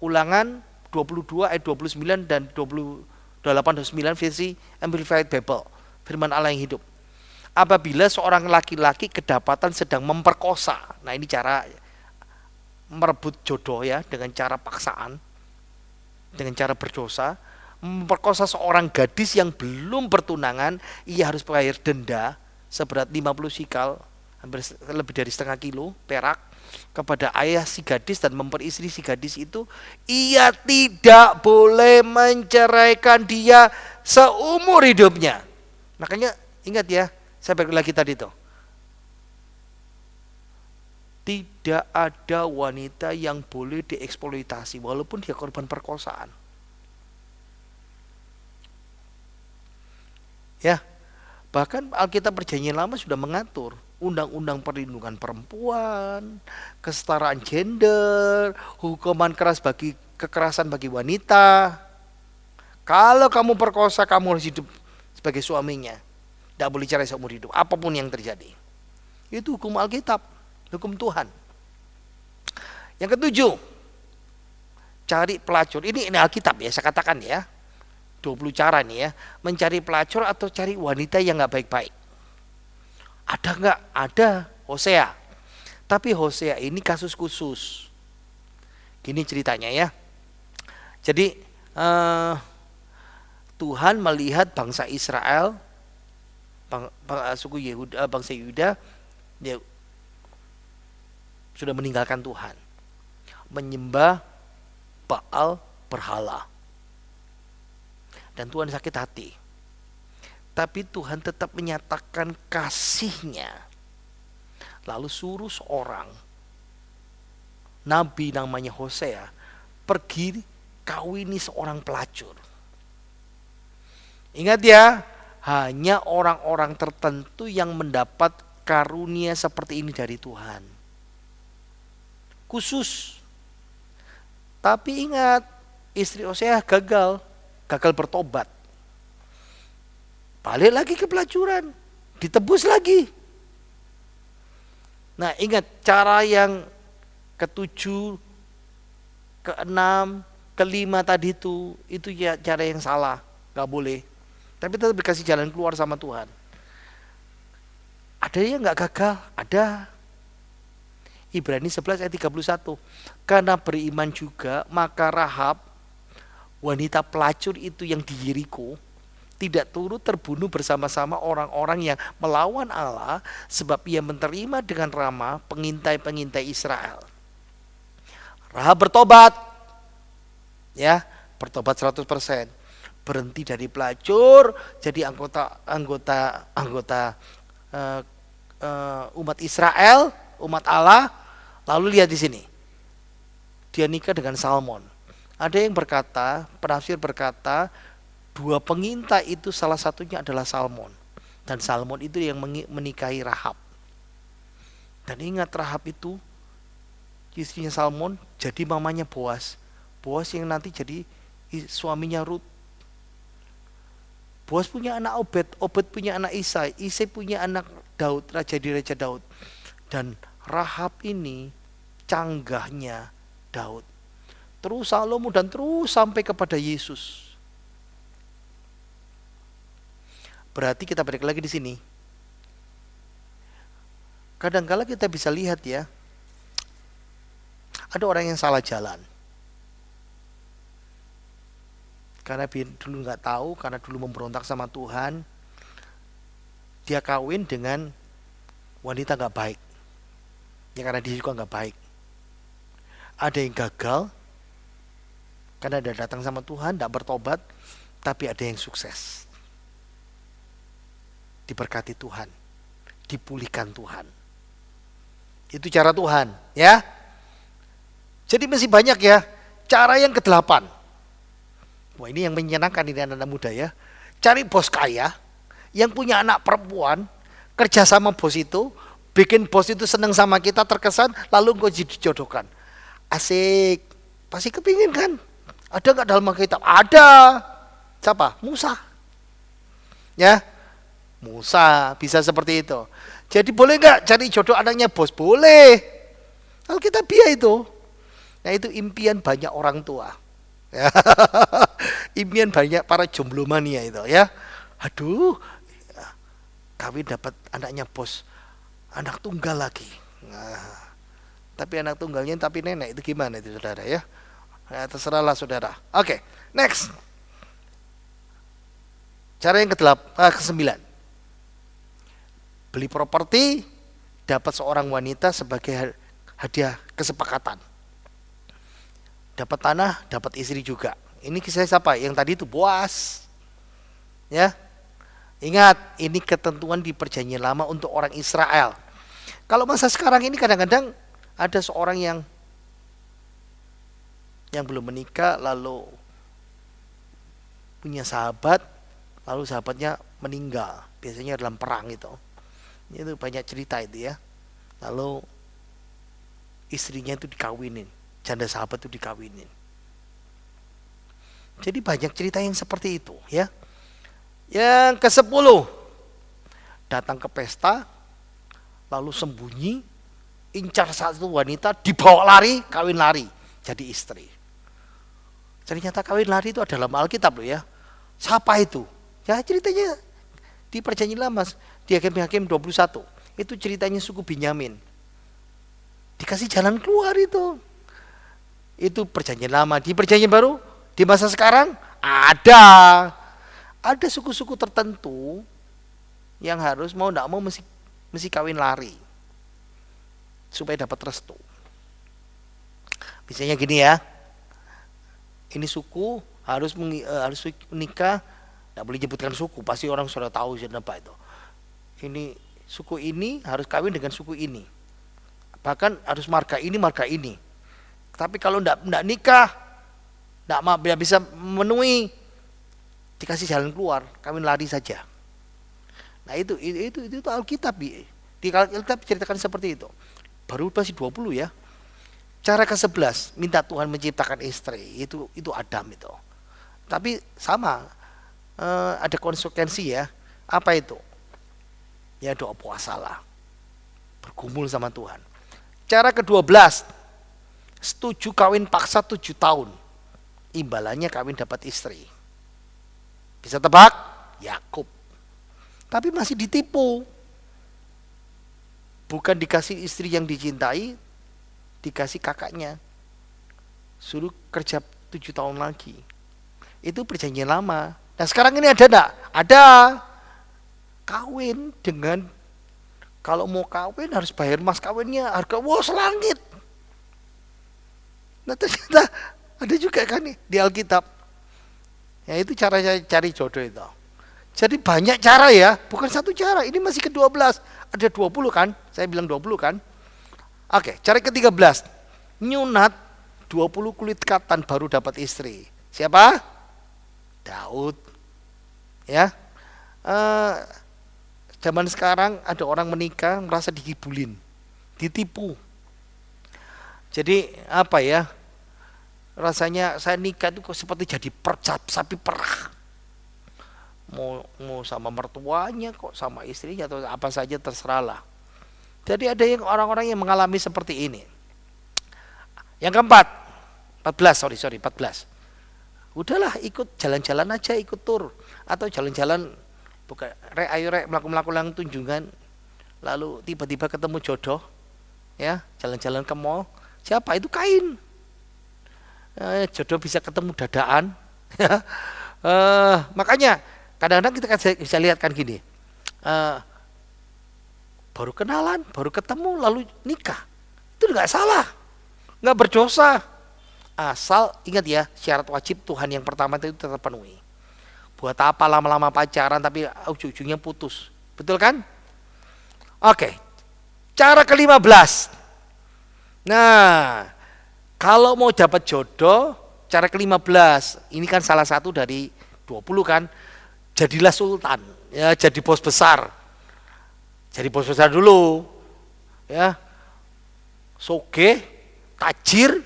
Ulangan 22 ayat 29 dan 28-29 versi Amplified Bible, firman Allah yang hidup. Apabila seorang laki-laki kedapatan sedang memperkosa, nah ini cara merebut jodoh ya, dengan cara paksaan, dengan cara berdosa, memperkosa seorang gadis yang belum bertunangan, ia harus bayar denda seberat 50 sikal, hampir lebih dari setengah kilo perak, kepada ayah si gadis dan memperistri si gadis itu. Ia tidak boleh menceraikan dia seumur hidupnya. Makanya ingat ya, saya balik lagi tadi tuh, tidak ada wanita yang boleh dieksploitasi walaupun dia korban perkosaan. Ya, bahkan Alkitab Perjanjian Lama sudah mengatur undang-undang perlindungan perempuan, kesetaraan gender, hukuman keras bagi kekerasan bagi wanita. Kalau kamu perkosa, kamu harus hidup sebagai suaminya. Tidak boleh cerai seumur hidup, apapun yang terjadi. Itu hukum Alkitab, hukum Tuhan. Yang ketujuh, cari pelacur. Ini Alkitab ya, saya katakan ya. 20 cara nih ya, mencari pelacur atau cari wanita yang gak baik-baik. Ada gak? Ada, Hosea. Tapi Hosea ini kasus khusus. Gini ceritanya ya. Jadi Tuhan melihat bangsa Israel, suku Yehuda, bangsa Yehuda, dia sudah meninggalkan Tuhan, menyembah Baal berhala. Dan Tuhan sakit hati. Tapi Tuhan tetap menyatakan kasih-Nya. Lalu suruh seorang nabi namanya Hosea pergi kawini seorang pelacur. Ingat ya, hanya orang-orang tertentu yang mendapat karunia seperti ini dari Tuhan. Khusus. Tapi ingat, istri Hosea gagal bertobat. Balik lagi ke pelacuran, ditebus lagi. Nah, ingat cara yang ketujuh, keenam, kelima tadi itu ya cara yang salah, nggak boleh. Tapi tetap dikasih jalan keluar sama Tuhan. Ada yang nggak gagal, ada. Ibrani 11 ayat 31. Karena beriman juga, maka Rahab, wanita pelacur itu yang di Yeriko, tidak turut terbunuh bersama-sama orang-orang yang melawan Allah, sebab ia menerima dengan ramah pengintai-pengintai Israel. Rahab bertobat, ya, bertobat 100%. Berhenti dari pelacur, jadi anggota umat Israel, umat Allah. Lalu lihat di sini, dia nikah dengan Salmon. Ada yang berkata, penafsir berkata, dua pengintai itu salah satunya adalah Salmon, dan Salmon itu yang menikahi Rahab. Dan ingat, Rahab itu istrinya Salmon jadi mamanya Boas. Boas yang nanti jadi suaminya Rut. Boas punya anak Obed, Obed punya anak Isai, Isai punya anak Daud, raja di Raja Daud. Dan Rahab ini canggahnya Daud. Terus Salomo dan terus sampai kepada Yesus. Berarti kita balik lagi di sini. Kadang-kala kita bisa lihat ya, ada orang yang salah jalan. Karena dulu nggak tahu, karena dulu memberontak sama Tuhan, dia kawin dengan wanita nggak baik. Ya karena dia juga nggak baik. Ada yang gagal karena dia datang sama Tuhan, nggak bertobat, tapi ada yang sukses. Diberkati Tuhan, dipulihkan Tuhan. Itu cara Tuhan, ya. Jadi masih banyak ya. Cara yang ke-8. Wah, ini yang menyenangkan ini anak-anak muda ya. Cari bos kaya yang punya anak perempuan, kerja sama bos itu, bikin bos itu seneng sama kita, terkesan, lalu engkau dijodohkan. Asik. Pasti kepingin kan? Ada nggak dalam Alkitab? Ada. Siapa? Musa. Ya, Musa bisa seperti itu. Jadi boleh nggak cari jodoh anaknya bos? Boleh. Alkitabiah itu. Nah, itu impian banyak orang tua. Ya. Impian banyak para jomblo mania itu ya. Aduh, kawin dapat anaknya bos, anak tunggal lagi. Nah, tapi anak tunggalnya tapi nenek, itu gimana itu saudara ya? Nah, terserahlah saudara. Oke, next. Cara yang ke-9. Beli properti, dapat seorang wanita sebagai hadiah kesepakatan. Dapat tanah, dapat istri juga. Ini kisah siapa? Yang tadi itu Boas. Ya. Ingat, ini ketentuan di Perjanjian Lama untuk orang Israel. Kalau masa sekarang ini kadang-kadang ada seorang yang belum menikah, lalu punya sahabat, lalu sahabatnya meninggal. Biasanya dalam perang itu. Itu banyak cerita itu ya. Lalu istrinya itu dikawinin, janda sahabat itu dikawinin. Jadi banyak cerita yang seperti itu ya. Yang ke-10, datang ke pesta, lalu sembunyi, incar satu wanita, dibawa lari, kawin lari, jadi istri. Ternyata kawin lari itu dalam Alkitab loh ya. Siapa itu? Ya ceritanya di Perjanjian Lama, di Hakim-Hakim 21. Itu ceritanya suku Binyamin. Dikasih jalan keluar itu. Itu Perjanjian Lama. Di Perjanjian Baru, di masa sekarang ada suku-suku tertentu yang harus mau tidak mau mesti kawin lari supaya dapat restu. Misalnya gini ya, ini suku harus menikah, tidak boleh nyebutkan suku, pasti orang sudah tahu siapa itu. Ini suku ini harus kawin dengan suku ini, bahkan harus marga ini. Tapi kalau tidak nikah, tidak bisa memenuhi, dikasih jalan keluar, kawin lari saja. Nah itu Alkitab. Di Alkitab ceritakan seperti itu. Baru masih 20 ya. Cara ke-11, minta Tuhan menciptakan istri, itu Adam itu. Tapi sama, ada konsekuensi ya. Apa itu? Ya doa puasa lah. bergumul sama Tuhan. Cara ke-12, setuju kawin paksa 7 tahun. Imbalannya kawin dapat istri. Bisa tebak? Yakub. Tapi masih ditipu. Bukan dikasih istri yang dicintai, dikasih kakaknya. Suruh kerja 7 tahun lagi. Itu perjanjian lama. Nah sekarang ini ada enggak? Ada. Kawin dengan, kalau mau kawin harus bayar mas kawinnya, harga selangit. Nah ternyata ada juga kan nih di Alkitab. Ya itu cara cari jodoh itu. Jadi banyak cara ya, bukan satu cara. Ini masih ke-12. Ada 20 kan? Saya bilang 20 kan? Oke, cara ke-13. Nyunat 20 kulit katan baru dapat istri. Siapa? Daud. Ya. Zaman sekarang ada orang menikah merasa dikibulin, ditipu. Jadi apa ya? Rasanya saya nikah itu kok seperti jadi sapi perah. Mau sama mertuanya kok, sama istrinya atau apa saja terserahlah. Jadi ada yang orang-orang yang mengalami seperti ini. Yang keempat, 14. Udahlah ikut jalan-jalan aja, ikut tur atau jalan-jalan, bukan ayo melakukan tunjungan, lalu tiba-tiba ketemu jodoh, ya jalan-jalan ke mall. Siapa itu? Kain. Jodoh bisa ketemu dadaan. Makanya kadang-kadang kita bisa lihat kan gini, baru kenalan, baru ketemu, lalu nikah. Itu nggak salah, nggak berdosa. Asal ingat ya, syarat wajib Tuhan yang pertama itu terpenuhi. Buat apa lama-lama pacaran tapi ujung-ujungnya putus, betul kan? Oke, cara ke-15. Nah, kalau mau dapat jodoh, cara ke-15, ini kan salah satu dari 20 kan, jadilah sultan, ya jadi bos besar. Jadi bos besar dulu, ya. Soge, tajir,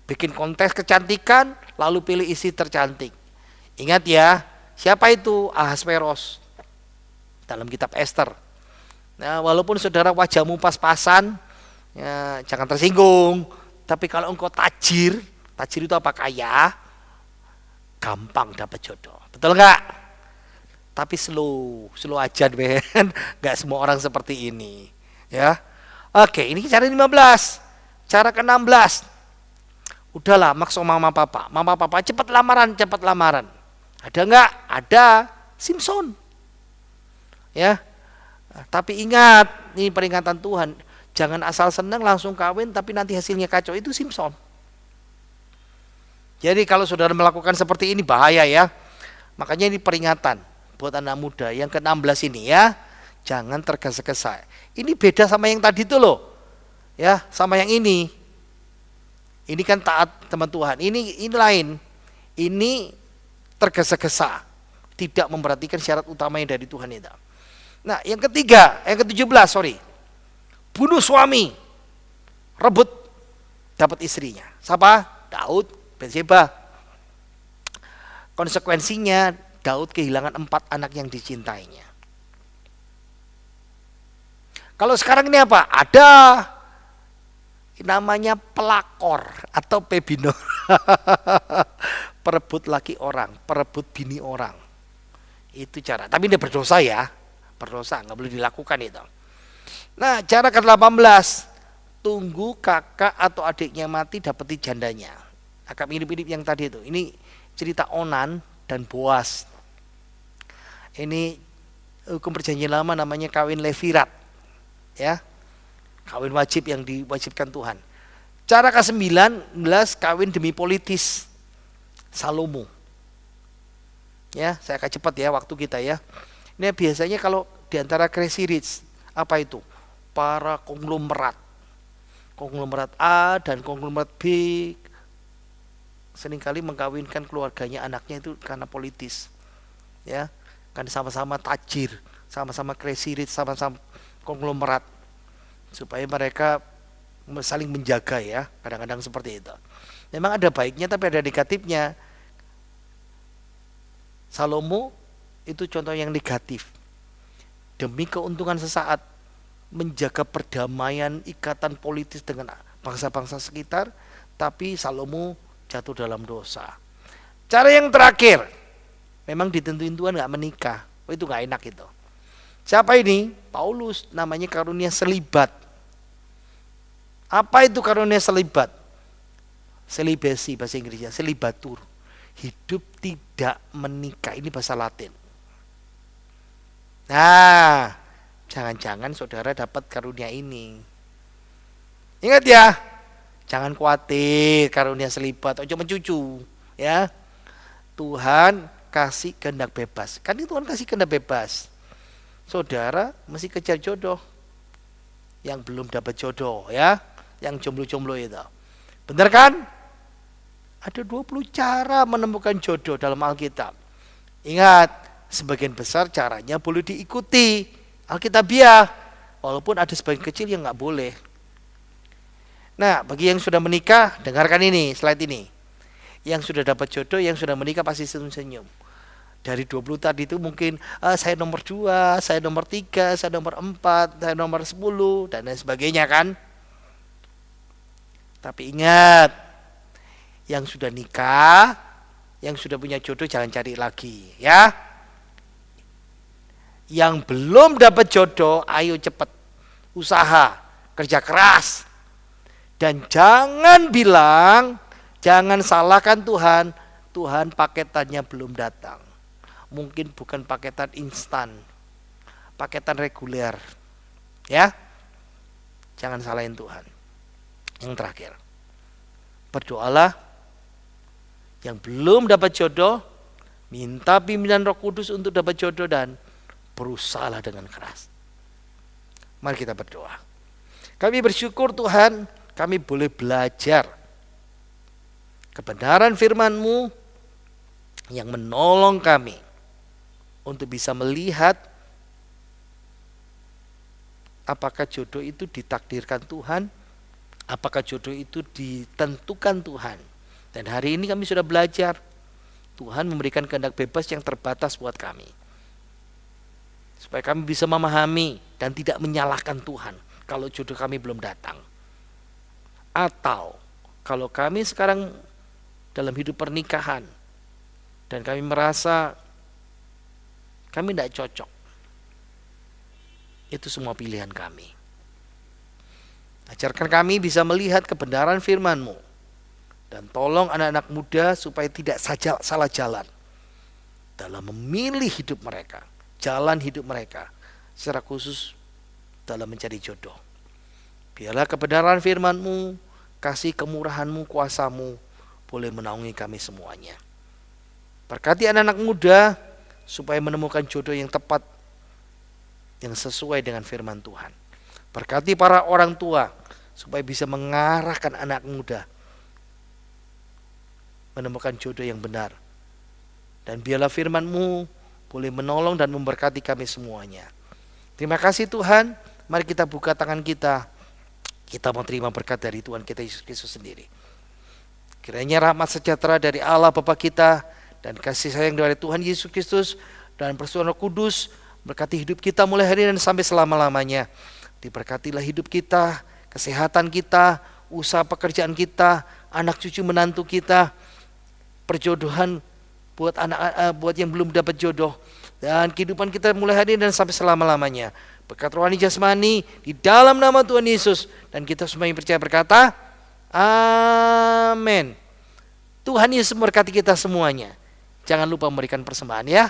bikin kontes kecantikan, lalu pilih istri tercantik. Ingat ya, siapa itu? Ahasveros dalam kitab Ester. Nah, walaupun saudara wajahmu pas-pasan, ya, jangan tersinggung. Tapi kalau engkau tajir itu apa? Kaya, gampang dapat jodoh. Betul nggak? Tapi slow aja, men. Nggak semua orang seperti ini, ya. Oke, ini cara 15. Cara ke-16. Udahlah, maksud mama papa cepat lamaran. Ada nggak? Ada. Simpson. Ya. Tapi ingat, ini peringatan Tuhan. Jangan asal senang langsung kawin tapi nanti hasilnya kacau, itu Simpson. Jadi kalau saudara melakukan seperti ini bahaya ya. Makanya ini peringatan buat anak muda yang ke-16 ini ya. Jangan tergesa-gesa. Ini beda sama yang tadi itu loh. Ya, sama yang ini. Ini kan taat teman Tuhan. Ini lain. Ini tergesa-gesa. Tidak memperhatikan syarat utama yang dari Tuhan itu. Nah, yang ketiga, yang ke-17, bunuh suami, rebut dapat istrinya. Siapa? Daud, Batseba. Konsekuensinya Daud kehilangan 4 anak yang dicintainya. Kalau sekarang ini apa? Ada namanya pelakor atau pebinor. Perebut laki orang, perebut bini orang. Itu cara. Tapi dia berdosa ya. Berdosa, nggak boleh dilakukan itu. Nah, cara ke-18, tunggu kakak atau adiknya mati dapeti jandanya. Agak mirip-mirip yang tadi itu. Ini cerita Onan dan Boas. Ini hukum perjanjian lama namanya kawin levirat. Ya. Kawin wajib yang diwajibkan Tuhan. Cara ke-19, kawin demi politis. Salomo. Ya, saya akan cepat ya waktu kita ya. Ini biasanya kalau diantara crazy rich, apa itu? Para konglomerat A dan konglomerat B seringkali mengkawinkan keluarganya, anaknya itu karena politis, ya, kan sama-sama tajir, sama-sama crazy rich, sama-sama konglomerat, supaya mereka saling menjaga ya, kadang-kadang seperti itu. Memang ada baiknya tapi ada negatifnya. Salomo itu contoh yang negatif, demi keuntungan sesaat menjaga perdamaian, ikatan politis dengan bangsa-bangsa sekitar, tapi Salomo jatuh dalam dosa. Cara yang terakhir, memang ditentuin Tuhan nggak menikah. Oh, itu nggak enak itu. Siapa ini? Paulus, namanya karunia selibat. Apa itu karunia selibat? Selibasi bahasa Inggrisnya, selibatur. Hidup tidak menikah, ini bahasa Latin. Nah, jangan-jangan saudara dapat karunia ini. Ingat ya, jangan khawatir karunia selibat, ojo mencucu, ya. Tuhan kasih kehendak bebas. Kan itu Tuhan kasih kehendak bebas. Saudara mesti kejar jodoh. Yang belum dapat jodoh, ya, yang jomblo-jomblo itu. Benar kan? Ada 20 cara menemukan jodoh dalam Alkitab. Ingat, sebagian besar caranya boleh diikuti Alkitabiah, walaupun ada sebagian kecil yang nggak boleh. Nah, bagi yang sudah menikah, dengarkan ini, slide ini. Yang sudah dapat jodoh, yang sudah menikah pasti senyum-senyum. Dari 20 tadi itu mungkin saya nomor 2, saya nomor 3, saya nomor 4, saya nomor 10 dan lain sebagainya kan. Tapi ingat, yang sudah nikah, yang sudah punya jodoh jangan cari lagi, ya. Yang belum dapat jodoh, ayo cepat usaha, kerja keras. Dan jangan bilang, jangan salahkan Tuhan, Tuhan paketannya belum datang. Mungkin bukan paketan instan, paketan reguler, ya. Jangan salahin Tuhan. Yang terakhir, berdoalah. Yang belum dapat jodoh, minta pimpinan Roh Kudus untuk dapat jodoh dan berusahalah dengan keras. Mari kita berdoa. Kami bersyukur Tuhan, kami boleh belajar kebenaran firman-Mu yang menolong kami untuk bisa melihat apakah jodoh itu ditakdirkan Tuhan, apakah jodoh itu ditentukan Tuhan. Dan hari ini kami sudah belajar, Tuhan memberikan kehendak bebas yang terbatas buat kami. Supaya kami bisa memahami dan tidak menyalahkan Tuhan kalau jodoh kami belum datang. Atau kalau kami sekarang dalam hidup pernikahan dan kami merasa kami tidak cocok, itu semua pilihan kami. Ajarkan kami bisa melihat kebenaran firman-Mu. Dan tolong anak-anak muda supaya tidak salah jalan dalam memilih hidup mereka, jalan hidup mereka, secara khusus dalam mencari jodoh. Biarlah kebenaran firman-Mu, kasih kemurahan-Mu, kuasa-Mu boleh menaungi kami semuanya. Berkati anak-anak muda supaya menemukan jodoh yang tepat, yang sesuai dengan firman Tuhan. Berkati para orang tua supaya bisa mengarahkan anak muda menemukan jodoh yang benar. Dan biarlah firman-Mu boleh menolong dan memberkati kami semuanya. Terima kasih Tuhan. Mari kita buka tangan kita. Kita mau terima berkat dari Tuhan kita Yesus Kristus sendiri. Kiranya rahmat sejahtera dari Allah Bapa kita dan kasih sayang dari Tuhan Yesus Kristus dan persekutuan Roh Kudus berkati hidup kita mulai hari ini dan sampai selama-lamanya. Diberkatilah hidup kita, kesehatan kita, usaha pekerjaan kita, anak cucu menantu kita, perjodohan buat buat yang belum dapat jodoh, dan kehidupan kita mulai hari ini dan sampai selama-lamanya. Berkat rohani jasmani di dalam nama Tuhan Yesus, dan kita semua yang percaya berkata amin. Tuhan Yesus memberkati kita semuanya. Jangan lupa memberikan persembahan ya.